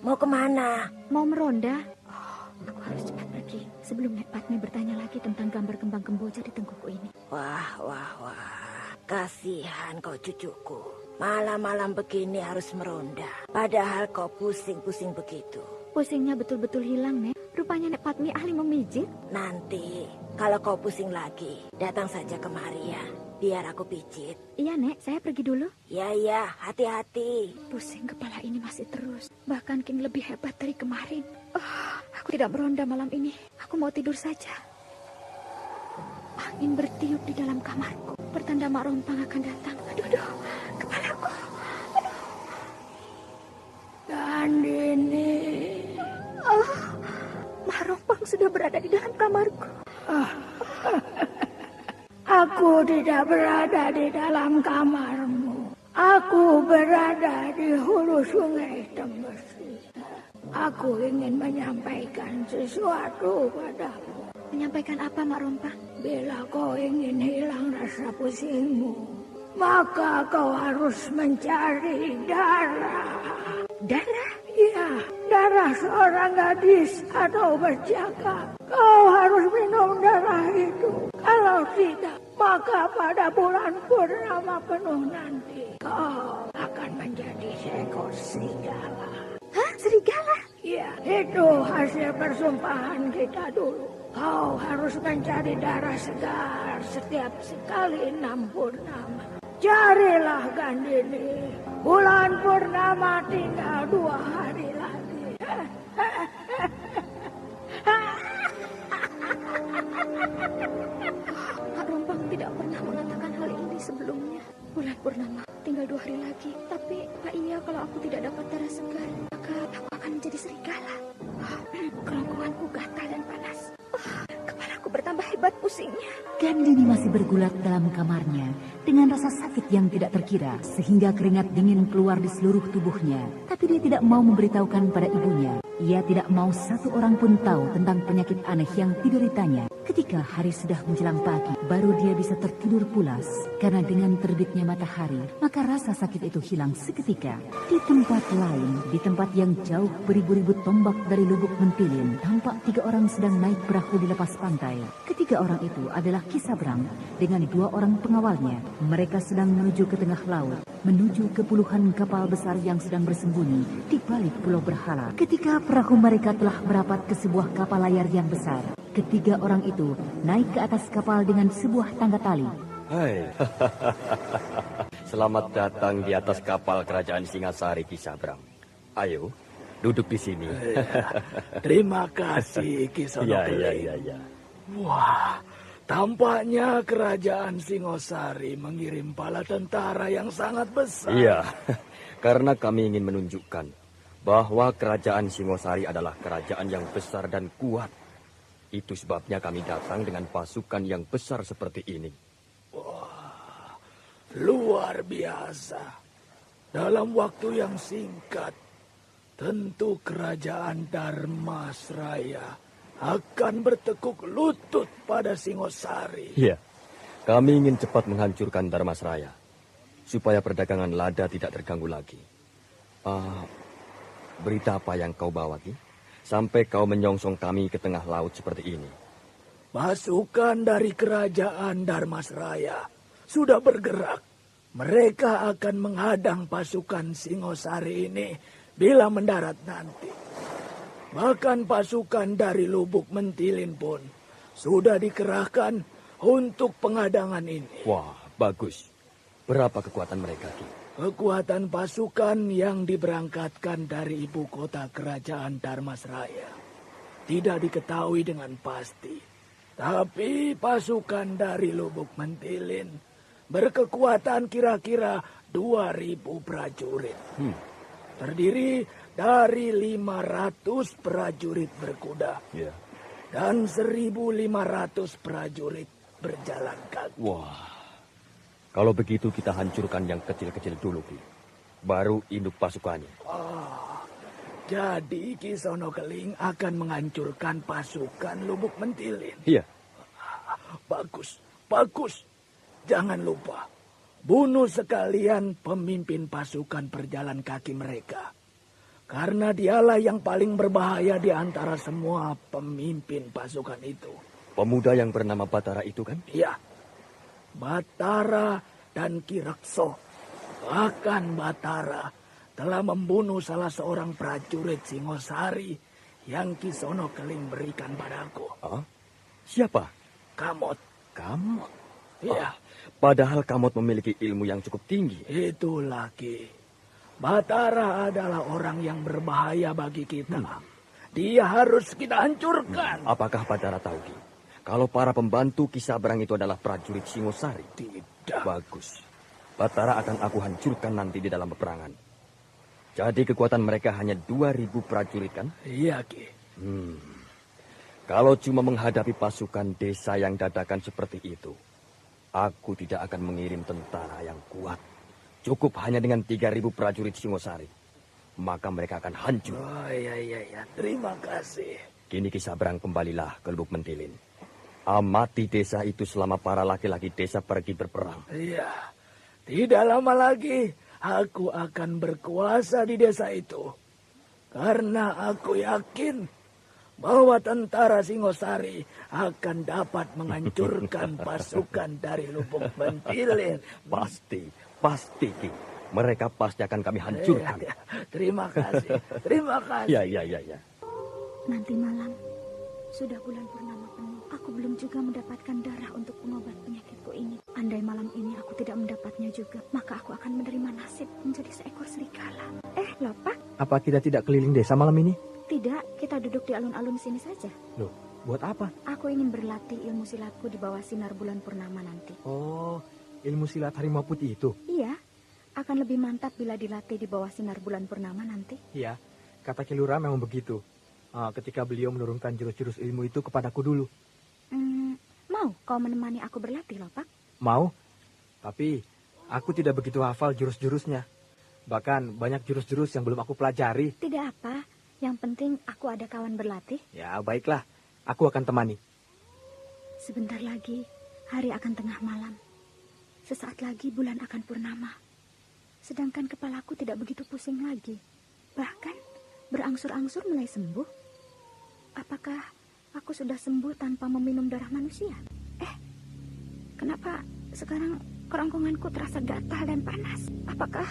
Mau kemana? Mau meronda. Aku harus cepat pergi sebelum Nek Padmi bertanya lagi tentang gambar kembang kemboja di tengkukku ini. Wah. Kasihan kau cucuku. Malam-malam begini harus meronda. Padahal kau pusing-pusing begitu. Pusingnya betul-betul hilang, Nek. Rupanya Nek Padmi ahli memijit. Nanti, kalau kau pusing lagi, datang saja kemari ya. Biar aku pijit. Iya, Nek. Saya pergi dulu. Iya. Hati-hati. Pusing kepala ini masih terus. Bahkan kini lebih hebat dari kemarin. Aku tidak meronda malam ini. Aku mau tidur saja. Angin bertiup di dalam kamarku. Pertanda Mak Rompang akan datang. Aduh. Kepalaku. Aduh. Gandini. Mak Rompang sudah berada di dalam kamarku. Aku tidak berada di dalam kamarmu. Aku berada di hulu sungai Tembesi. Aku ingin menyampaikan sesuatu padamu. Menyampaikan apa, Mak Rompang? Bila kau ingin hilang rasa pusingmu, maka kau harus mencari darah. Darah? Ya, darah seorang gadis atau berjaka. Kau harus minum darah itu. Kalau tidak, maka pada bulan purnama penuh nanti, kau akan menjadi seekor serigala. Hah? Serigala? Ya, itu hasil persumpahan kita dulu. Kau harus mencari darah segar setiap sekali 6 purnama. Carilah, Gandini. Bulan purnama tinggal 2 hari lagi. Mak Rompang tidak pernah mengatakan hal ini sebelumnya. Bulan purnama tinggal 2 hari lagi. Tapi Pak Iya, kalau aku tidak dapat darah segar, maka aku akan menjadi serigala. Kerongkonganku gatal dan panas. Kepalaku bertambah hebat pusingnya. Gandini masih bergulat dalam kamarnya dengan rasa sakit yang tidak terkira sehingga keringat dingin keluar di seluruh tubuhnya. Tapi dia tidak mau memberitahukan pada ibunya. Ia tidak mau satu orang pun tahu tentang penyakit aneh yang dideritanya. Ketika hari sudah menjelang pagi, baru dia bisa tertidur pulas. Karena dengan terbitnya matahari, maka rasa sakit itu hilang seketika. Di tempat lain, di tempat yang jauh beribu-ribu tombak dari Lubuk Mentilin, tampak 3 orang sedang naik perahu di lepas pantai. Ketiga orang itu adalah Ki Sabrang dengan 2 orang pengawalnya. Mereka sedang menuju ke tengah laut, menuju ke puluhan kapal besar yang sedang bersembunyi di balik pulau berhala. Ketika perahu mereka telah merapat ke sebuah kapal layar yang besar, ketiga orang itu naik ke atas kapal dengan sebuah tangga tali. Hai, selamat datang di atas kapal kerajaan Singasari, Ki Sabrang. Ayo, duduk di sini. Terima kasih, Ki Sonokeling. Ya. Wah, tampaknya kerajaan Singosari mengirim bala tentara yang sangat besar. Iya, karena kami ingin menunjukkan bahwa kerajaan Singosari adalah kerajaan yang besar dan kuat. Itu sebabnya kami datang dengan pasukan yang besar seperti ini. Wah, luar biasa. Dalam waktu yang singkat, tentu kerajaan Dharmasraya akan bertekuk lutut pada Singosari. Iya, kami ingin cepat menghancurkan Dharmasraya, supaya perdagangan lada tidak terganggu lagi. Berita apa yang kau bawa, Ki? Sampai kau menyongsong kami ke tengah laut seperti ini. Pasukan dari kerajaan Dharmasraya sudah bergerak. Mereka akan menghadang pasukan Singosari ini bila mendarat nanti. Bahkan pasukan dari Lubuk Mentilin pun sudah dikerahkan untuk penghadangan ini. Wah, bagus. Berapa kekuatan mereka, Ki? Kekuatan pasukan yang diberangkatkan dari ibu kota kerajaan Dharmasraya tidak diketahui dengan pasti. Tapi pasukan dari Lubuk Mentilin berkekuatan kira-kira 2.000 prajurit. Terdiri dari 500 prajurit berkuda dan 1.500 prajurit berjalan kaki. Wah, kalau begitu kita hancurkan yang kecil-kecil dulu, Ki. Baru induk pasukannya. Jadi Ki Sonokeling akan menghancurkan pasukan Lubuk Mentilin. Iya. Bagus, bagus. Jangan lupa, bunuh sekalian pemimpin pasukan perjalan kaki mereka. Karena dialah yang paling berbahaya di antara semua pemimpin pasukan itu. Pemuda yang bernama Batara itu kan? Iya. Batara dan Kirakso. Bahkan Batara telah membunuh salah seorang prajurit Singosari yang Ki Sonokeling berikan padaku. Siapa? Kamot. Kamot? Iya. Padahal Kamot memiliki ilmu yang cukup tinggi. Itulah, Ki. Batara adalah orang yang berbahaya bagi kita. Dia harus kita hancurkan. Apakah Batara tahu, Ki? Kalau para pembantu Ki Sabrang itu adalah prajurit Singosari? Tidak. Bagus. Batara akan aku hancurkan nanti di dalam peperangan. Jadi kekuatan mereka hanya 2.000 prajurit, kan? Iya, Ki. Kalau cuma menghadapi pasukan desa yang dadakan seperti itu, aku tidak akan mengirim tentara yang kuat. Cukup hanya dengan 3.000 prajurit Singosari. Maka mereka akan hancur. Oh, iya. Terima kasih. Kini Ki Sabrang kembalilah ke Lubuk Mentilin. Amati desa itu selama para laki-laki desa pergi berperang. Iya. Tidak lama lagi aku akan berkuasa di desa itu. Karena aku yakin bahwa tentara Singosari akan dapat menghancurkan pasukan dari Lubuk Mentilin. Pasti, Ki. Mereka pasti akan kami hancurkan. Terima kasih. Terima kasih. Ya. Nanti malam, sudah bulan purnama penuh. Aku belum juga mendapatkan darah untuk pengobat penyakitku ini. Andai malam ini aku tidak mendapatnya juga, maka aku akan menerima nasib menjadi seekor serigala. Lopak? Apa kita tidak keliling desa malam ini? Tidak, kita duduk di alun-alun sini saja. Loh, buat apa? Aku ingin berlatih ilmu silatku di bawah sinar bulan purnama nanti. Oh, ilmu silat harimau putih itu? Iya, akan lebih mantap bila dilatih di bawah sinar bulan purnama nanti. Iya, kata Kilura memang begitu. Ketika beliau menurunkan jurus-jurus ilmu itu kepadaku dulu. Mau kau menemani aku berlatih, Lopak? Mau, tapi aku tidak begitu hafal jurus-jurusnya. Bahkan banyak jurus-jurus yang belum aku pelajari. Tidak apa, yang penting aku ada kawan berlatih. Ya, baiklah, aku akan temani. Sebentar lagi, hari akan tengah malam. Sesaat lagi bulan akan purnama. Sedangkan kepalaku tidak begitu pusing lagi. Bahkan berangsur-angsur mulai sembuh. Apakah aku sudah sembuh tanpa meminum darah manusia? Kenapa sekarang kerongkonganku terasa gatal dan panas? Apakah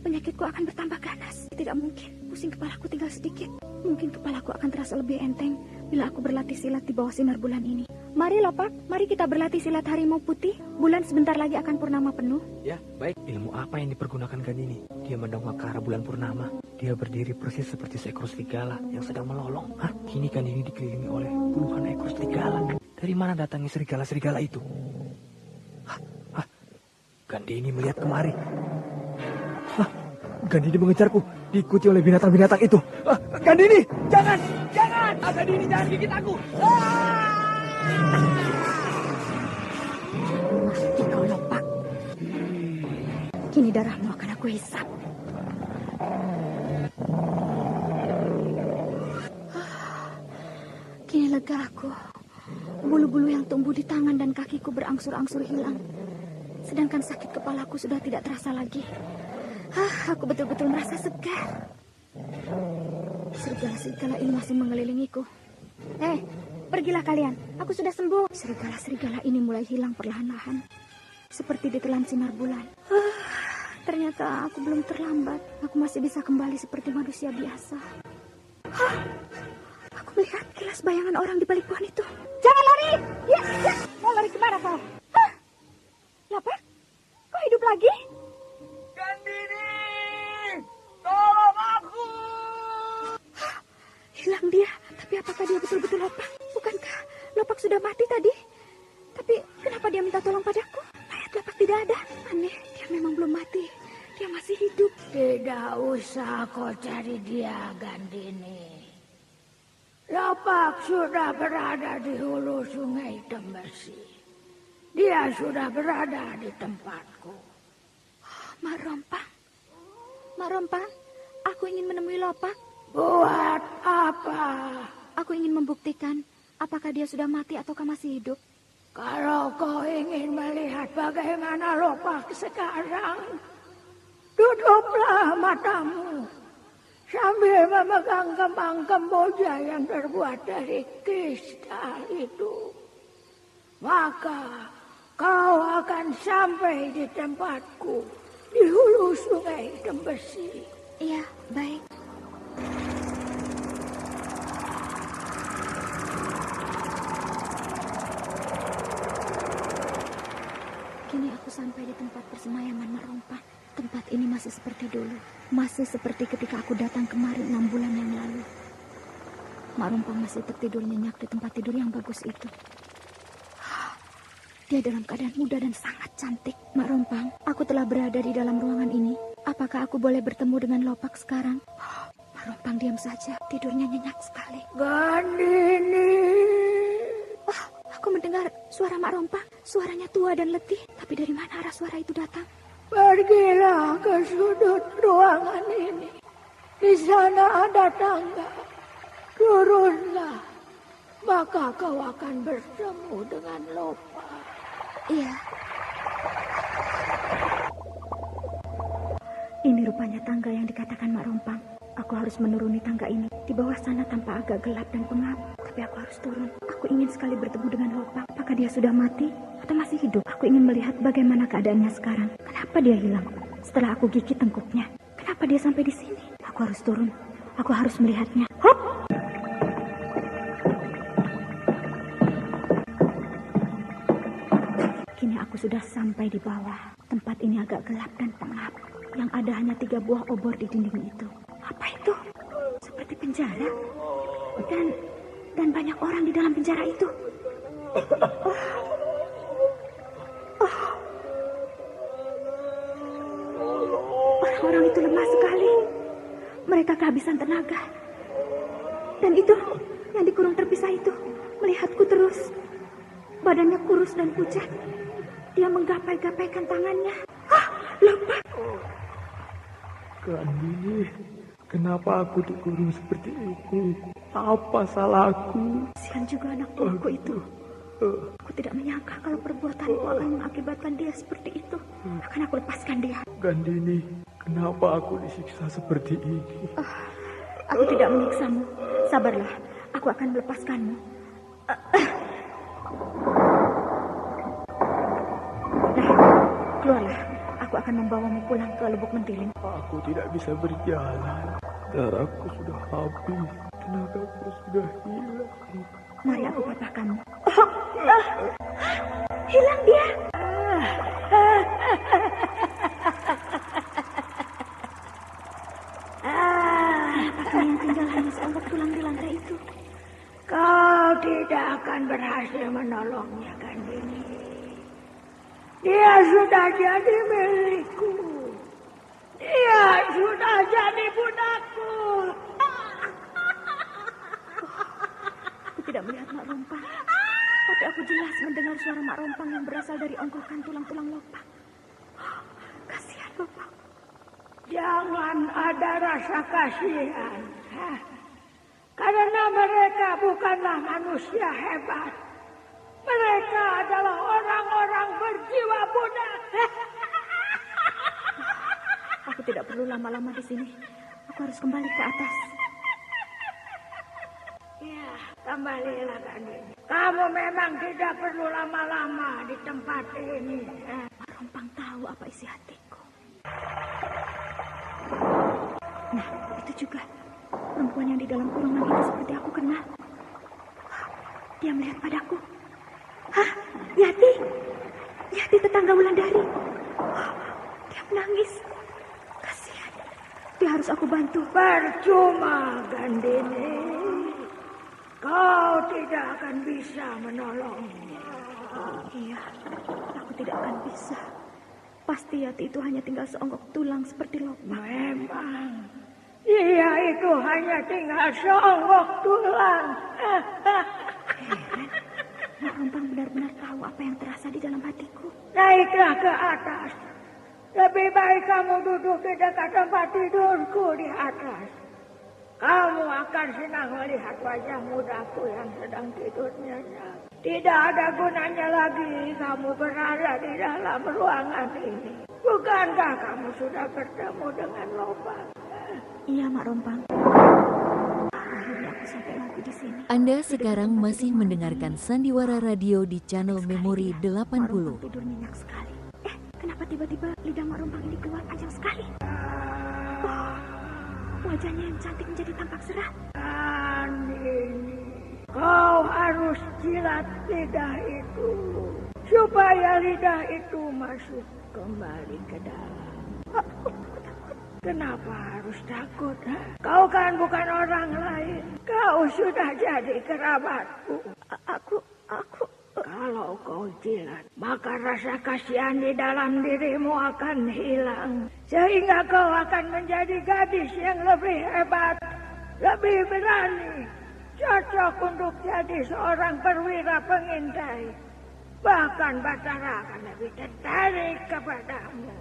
penyakitku akan bertambah ganas? Tidak mungkin, pusing kepalaku tinggal sedikit. Mungkin kepalaku akan terasa lebih enteng bila aku berlatih silat di bawah sinar bulan ini. Mari Lopak, mari kita berlatih silat harimau putih. Bulan sebentar lagi akan purnama penuh. Ya, baik. Ilmu apa yang dipergunakan Gandini? Dia mendongak ke arah bulan purnama. Dia berdiri persis seperti seekor serigala yang sedang melolong. Kini Gandini dikelilingi oleh puluhan ekor serigala. Dari mana datangnya serigala-serigala itu? Gandini melihat kemari. Gandini mengejarku, diikuti oleh binatang-binatang itu. Gandini, jangan! Gandini, jangan gigit aku! Mati kau, Lopak. Kini darahmu akan aku hisap. Kini lega aku. Bulu-bulu yang tumbuh di tangan dan kakiku berangsur-angsur hilang. Sedangkan sakit kepalaku sudah tidak terasa lagi. Aku betul-betul merasa segar. Serigala-serigala ini masih mengelilingiku. Pergilah kalian. Aku sudah sembuh. Serigala-serigala ini mulai hilang perlahan-lahan. Seperti ditelan sinar bulan. Ternyata aku belum terlambat. Aku masih bisa kembali seperti manusia biasa. Aku melihat kilas bayangan orang di balik pohon itu. Jangan lari! Ya. Mau lari kemana kau? Lopak? Kau hidup lagi? Gandini! Tolong aku! Hilang dia. Tapi apakah dia betul-betul Lopak? Bukankah Lopak sudah mati tadi? Tapi kenapa dia minta tolong padaku? Mayat Lopak tidak ada. Aneh, dia memang belum mati. Dia masih hidup. Tidak usah kau cari dia, Gandini. Lopak sudah berada di hulu sungai Tembesi. Dia sudah berada di tempatku. Mak Rompang, aku ingin menemui Lopak. Buat apa? Aku ingin membuktikan apakah dia sudah mati ataukah masih hidup. Kalau kau ingin melihat bagaimana Lopak sekarang, tutuplah matamu sambil memegang kembang kemboja yang terbuat dari kristal itu. Maka kau akan sampai di tempatku di hulu sungai Tembesi. Iya, baik. Kini aku sampai di tempat persemayaman Mak Rompang. Tempat ini masih seperti dulu. Masih seperti ketika aku datang kemari 6 bulan yang lalu. Mak Rompang masih tertidur nyenyak di tempat tidur yang bagus itu. Dia dalam keadaan muda dan sangat cantik. Mak Rompang, aku telah berada di dalam ruangan ini. Apakah aku boleh bertemu dengan Lopak sekarang? Mak Rompang diam saja. Tidurnya nyenyak sekali. Gandini. Aku mendengar suara Mak Rompang. Suaranya tua dan letih. Tapi dari mana arah suara itu datang? Pergilah ke sudut ruangan ini. Di sana ada tangga. Turunlah. Maka kau akan bertemu dengan Lopak. Iya. Ini rupanya tangga yang dikatakan Mak Rompang. Aku harus menuruni tangga ini. Di bawah sana tampak agak gelap dan pengap. Tapi aku harus turun. Aku ingin sekali bertemu dengan Lopak. Apakah dia sudah mati atau masih hidup? Aku ingin melihat bagaimana keadaannya sekarang. Kenapa dia hilang? Setelah aku gigit tengkuknya. Kenapa dia sampai di sini? Aku harus turun. Aku harus melihatnya. Hop! Kini aku sudah sampai di bawah. Tempat ini agak gelap dan pengap. Yang ada hanya 3 buah obor di dinding itu. Apa itu? Seperti penjara. Dan banyak orang di dalam penjara itu. Orang-orang itu lemah sekali. mereka kehabisan tenaga. Dan itu, yang dikurung terpisah itu, melihatku terus. Badannya kurus dan pucat. Dia menggapai-gapaikan tangannya. Lepas. Gandini, kenapa aku dikurung seperti ini? Apa salahku? Kasihan juga anak buahku itu. Aku tidak menyangka kalau perbuatanku akan mengakibatkan dia seperti itu. Akan aku lepaskan dia. Gandini, kenapa aku disiksa seperti ini? Aku tidak menyiksamu. Sabarlah, aku akan melepaskanmu. Keluarlah, aku akan membawamu pulang ke Lubuk Mentiling. Aku tidak bisa berjalan. Darahku sudah habis. Tenagaku sudah hilang. Mari aku patahkanmu. Hilang dia. Apakah yang tinggal hanya seonggok tulang di lantai itu? Kau tidak akan berhasil menolongnya, Gandini. Dia sudah jadi milikku. Dia sudah jadi budakku. Aku tidak melihat Mak Rompang. Tapi aku jelas mendengar suara Mak Rompang yang berasal dari ongkokan tulang-tulang lopak. Kasihan Bapak. Jangan ada rasa kasihan. Karena mereka bukanlah manusia hebat. Mereka adalah orang-orang berjiwa budak. Aku tidak perlu lama-lama di sini. Aku harus kembali ke atas. Ya, kembalilah Gandini. Kamu memang tidak perlu lama-lama di tempat ini. Mak Rompang tahu apa isi hatiku. Nah, itu juga. Perempuan yang di dalam kurungan itu seperti aku kenal. Dia melihat padaku. Yati. Yati tetangga Wulandari. Dia menangis. Kasihan. Dia harus aku bantu. Percuma, Gandini. Kau tidak akan bisa menolongnya. Iya, aku tidak akan bisa. Pasti Yati itu hanya tinggal seonggok tulang seperti lopak. Memang. Dia itu hanya tinggal seonggok tulang. Mak Rompang benar-benar tahu apa yang terasa di dalam hatiku. Naiklah ke atas. Lebih baik kamu duduk di dekat tempat tidurku di atas. Kamu akan senang melihat wajah mudaku yang sedang tidur nyenyak. Tidak ada gunanya lagi kamu berada di dalam ruangan ini. Bukankah kamu sudah bertemu dengan Lopak? Iya, Mak Rompang. Akhirnya aku sampai lagi di sini. Anda sekarang masih mendengarkan Sandiwara Radio di channel Memori 80. Mak Rompang tidur nyenyak sekali. Kenapa tiba-tiba lidah Mak Rompang ini keluar panjang sekali? Wajahnya yang cantik menjadi tampak serat. Gandini, kau harus jilat lidah itu supaya lidah itu masuk kembali ke dalam. Kenapa harus takut? Kau kan bukan orang lain. Kau sudah jadi kerabatku. Aku. Kalau kau jilat, maka rasa kasihan di dalam dirimu akan hilang. Sehingga kau akan menjadi gadis yang lebih hebat, lebih berani. Cocok untuk jadi seorang perwira pengintai. Bahkan Batara akan lebih tertarik kepadamu.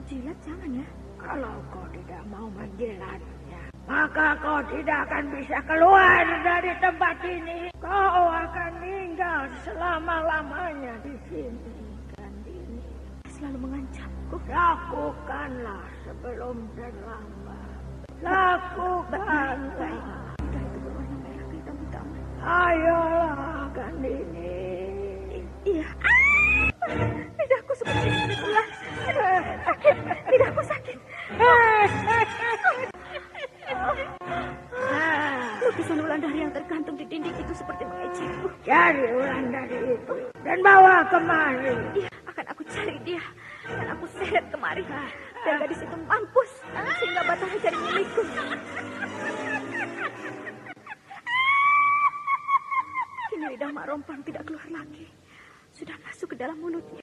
Jilat jangan ya. Kalau kau tidak mau menjilatnya, maka kau tidak akan bisa keluar dari tempat ini. Kau akan tinggal selama-lamanya di sini, Gandini. Selalu mengancamku. Lakukanlah sebelum terlambat. Lakukanlah. Lidah itu berwarna merah kehitam-hitam. Ayolah, Gandini. Iya. Lidahku seperti ular. Sakit. Lidahku sakit. Lukisan Wulandari yang tergantung di dinding itu seperti mengejekku. Cari Wulandari itu dan bawa kemari. Iya, akan aku cari dia dan aku seret kemari. Dan gadis itu mampus sehingga Batara jadi milikku. Kini lidah Mak Rompang tidak keluar lagi. sudah masuk ke dalam mulutnya.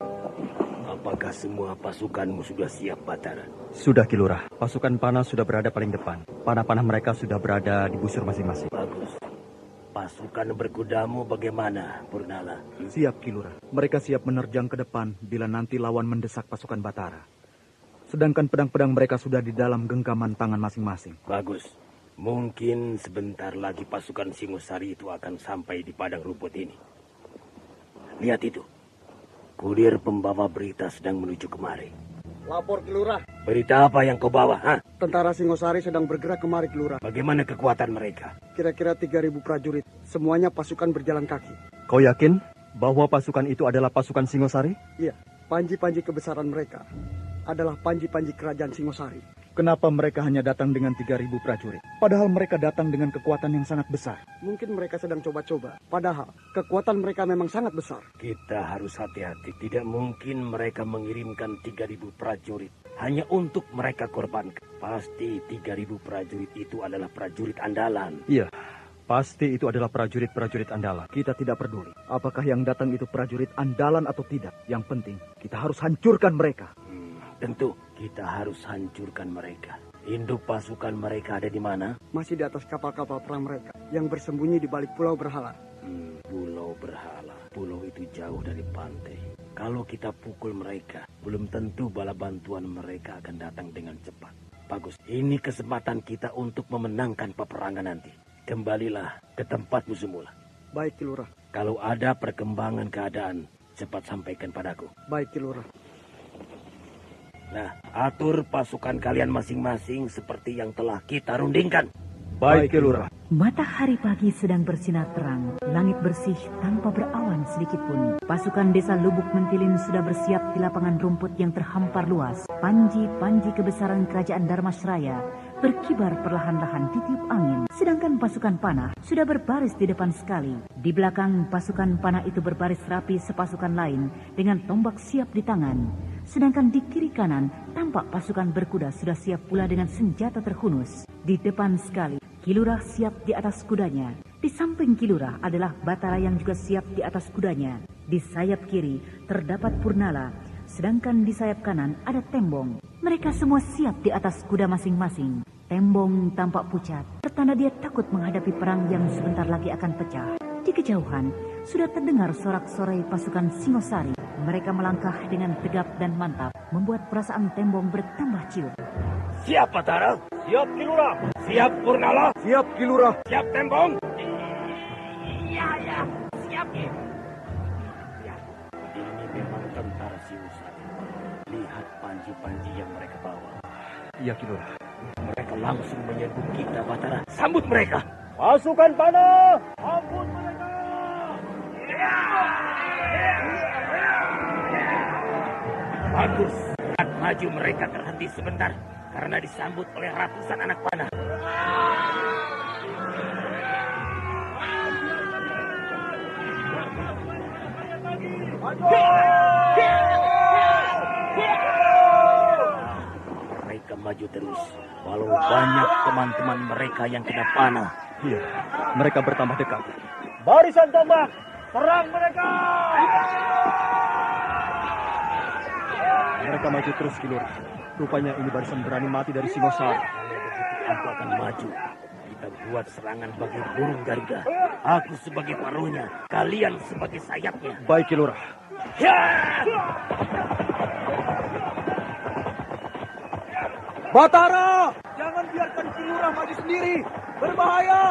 Apakah semua pasukanmu sudah siap, Batara? Sudah, Ki Lurah. Pasukan panah sudah berada paling depan. Panah-panah mereka sudah berada di busur masing-masing. Bagus. Pasukan berkudamu bagaimana, Purnala? Siap, Ki Lurah. Mereka siap menerjang ke depan bila nanti lawan mendesak pasukan Batara. Sedangkan pedang-pedang mereka sudah di dalam genggaman tangan masing-masing. Bagus. Mungkin sebentar lagi pasukan Singosari itu akan sampai di padang rumput ini. Lihat itu. Kulir pembawa berita sedang menuju kemari. Lapor Ki Lurah. Berita apa yang kau bawa, ha? Tentara Singosari sedang bergerak kemari, Ki Lurah. Bagaimana kekuatan mereka? Kira-kira 3.000 prajurit. Semuanya pasukan berjalan kaki. Kau yakin bahwa pasukan itu adalah pasukan Singosari? Iya, panji-panji kebesaran mereka adalah panji-panji kerajaan Singosari. Kenapa mereka hanya datang dengan 3.000 prajurit? Padahal mereka datang dengan kekuatan yang sangat besar. Mungkin mereka sedang coba-coba. Padahal kekuatan mereka memang sangat besar. Kita harus hati-hati. Tidak mungkin mereka mengirimkan 3.000 prajurit hanya untuk mereka korbankan. Pasti 3.000 prajurit itu adalah prajurit andalan. Iya, pasti itu adalah prajurit-prajurit andalan. Kita tidak peduli apakah yang datang itu prajurit andalan atau tidak. Yang penting kita harus hancurkan mereka. Tentu kita harus hancurkan mereka. Induk pasukan mereka ada di mana? Masih di atas kapal-kapal perang mereka yang bersembunyi di balik Pulau Berhala. Pulau Berhala. Pulau itu jauh dari pantai. Kalau kita pukul mereka, belum tentu bala bantuan mereka akan datang dengan cepat. Bagus. Ini kesempatan kita untuk memenangkan peperangan nanti. Kembalilah ke tempatmu semula. Baik, Ki Lurah. Kalau ada perkembangan keadaan, cepat sampaikan padaku. Baik, Ki Lurah. Nah, atur pasukan kalian masing-masing seperti yang telah kita rundingkan. Baik, Ki Lurah. Matahari pagi sedang bersinar terang, langit bersih tanpa berawan sedikit pun. Pasukan desa Lubuk Mentilin sudah bersiap di lapangan rumput yang terhampar luas. Panji-panji kebesaran kerajaan Dharmasraya berkibar perlahan-lahan ditiup angin. Sedangkan pasukan panah sudah berbaris di depan sekali. Di belakang pasukan panah itu berbaris rapi sepasukan lain dengan tombak siap di tangan. Sedangkan di kiri kanan tampak pasukan berkuda sudah siap pula dengan senjata terhunus. Di depan sekali, Ki Lurah siap di atas kudanya. Di samping Ki Lurah adalah Batara yang juga siap di atas kudanya. Di sayap kiri terdapat Purnala, sedangkan di sayap kanan ada Tembong. Mereka semua siap di atas kuda masing-masing. Tembong tampak pucat, pertanda dia takut menghadapi perang yang sebentar lagi akan pecah. Di kejauhan sudah terdengar sorak-sorai pasukan Singosari. Mereka melangkah dengan tegap dan mantap, membuat perasaan Tembong bertambah ciut. Siap, Batara? Siap, Ki Lurah. Siap, Purnala? Siap, Ki Lurah. Siap, Tembong? Iya, siap. Ya, ini memang tentara Singosari. Lihat panji-panji yang mereka bawa. Iya, Ki Lurah. Mereka langsung menyerbu kita, Batara. Sambut mereka. Pasukan panah, sambut mereka. Bagus. Saat maju mereka terhenti sebentar karena disambut oleh ratusan anak panah. Mereka maju terus, walau banyak teman-teman mereka yang kena panah. Iya, mereka bertambah dekat. Barisan tombak, serang mereka! Mereka maju terus, Ki Lurah. Rupanya ini barisan berani mati dari Singosari. Aku akan maju. Kita buat serangan bagi burung Garuda. Aku sebagai paruhnya, kalian sebagai sayapnya. Baik, Ki Lurah. Ya! Batara! Jangan biarkan Ki Lurah maju sendiri. Berbahaya!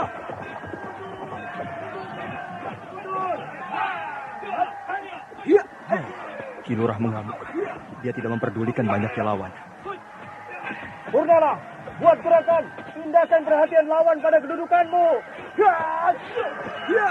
Ya. Ki Lurah mengamuk. Dia tidak memperdulikan banyaknya lawan. Purnala, buat gerakan. Pindahkan perhatian lawan pada kedudukanmu. Ya! Ya!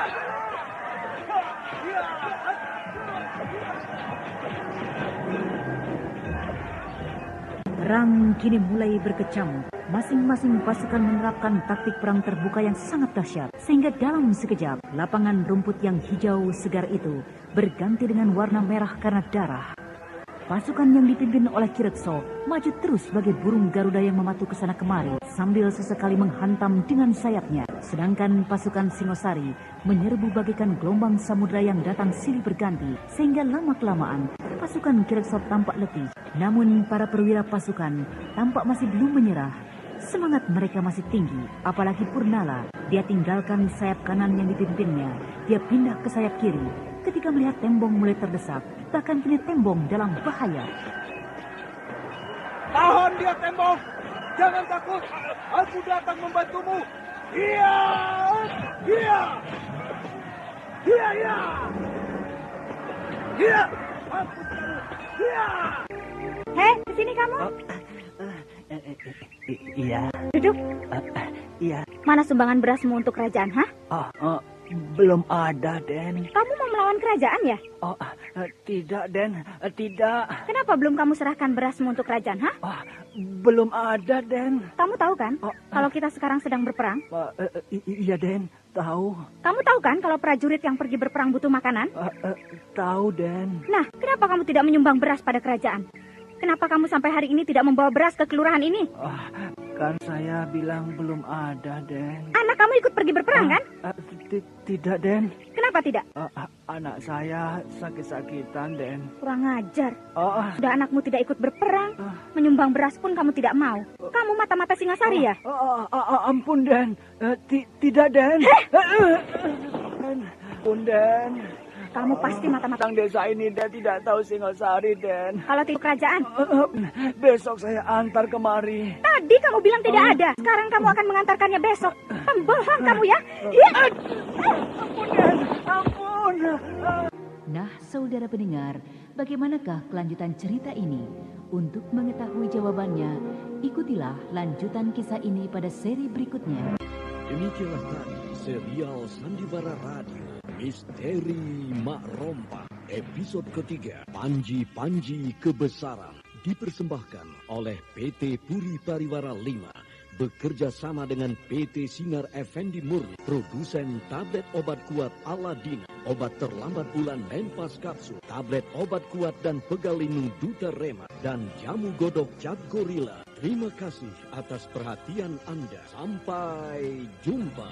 Perang kini mulai berkecamuk. Masing-masing pasukan menerapkan taktik perang terbuka yang sangat dahsyat. Sehingga dalam sekejap, lapangan rumput yang hijau segar itu berganti dengan warna merah karena darah. Pasukan yang dipimpin oleh Kirekso maju terus sebagai burung Garuda yang mematu ke sana kemari sambil sesekali menghantam dengan sayapnya. Sedangkan pasukan Singosari menyerbu bagaikan gelombang samudra yang datang silih berganti sehingga lama-kelamaan pasukan Kirekso tampak letih. Namun para perwira pasukan tampak masih belum menyerah. Semangat mereka masih tinggi, apalagi Purnala. Dia tinggalkan sayap kanan yang dipimpinnya. Dia pindah ke sayap kiri ketika melihat Tembong mulai terdesak. Bahkan kini Tembong dalam bahaya. Tahan dia, Tembong! Jangan takut! Aku datang membantumu! Iya! Iya! Iya, iya! Iya! Aku tahu! Iya! Hei, kesini kamu. Iya. Duduk. Iya. Mana sumbangan berasmu untuk kerajaan, ha? Belum ada, Den. Kamu mau melawan kerajaan ya? Tidak, Den. Tidak. Kenapa belum kamu serahkan berasmu untuk kerajaan, ha? Belum ada, Den. Kamu tahu kan kalau kita sekarang sedang berperang? Iya, Den. Tahu. Kamu tahu kan kalau prajurit yang pergi berperang butuh makanan? Tahu, Den. Nah, kenapa kamu tidak menyumbang beras pada kerajaan? Kenapa kamu sampai hari ini tidak membawa beras ke kelurahan ini? Kan saya bilang belum ada, Den. Anak kamu ikut pergi berperang, kan? Tidak, Den. Kenapa tidak? Anak saya sakit-sakitan, Den. Kurang ajar. Sudah anakmu tidak ikut berperang, menyumbang beras pun kamu tidak mau. Kamu mata-mata Singasari ya? Ampun, Den. Tidak, Den. Ampun, Den. Kamu pasti mata-mata tentang desa ini, dia tidak tahu Singosari, Den. Kalau tidak kerajaan? Besok saya antar kemari. Tadi kamu bilang tidak ada. Sekarang kamu akan mengantarkannya besok. Pembohong kamu ya. Ampun, Den. Ampun. Nah, saudara pendengar, bagaimanakah kelanjutan cerita ini? Untuk mengetahui jawabannya, ikutilah lanjutan kisah ini pada seri berikutnya. Demikianlah tadi serial Sandiwara Radio Misteri Mak Rompang episode ketiga, Panji-Panji Kebesaran, dipersembahkan oleh PT Puri Pariwara 5 bekerja sama dengan PT Sinar Effendi Murni, produsen tablet obat kuat Aladina, obat terlambat bulan Menpas Kapsul, tablet obat kuat dan pegalinu Duta Rema, dan jamu godok Cap Gorilla. Terima kasih atas perhatian Anda. Sampai jumpa.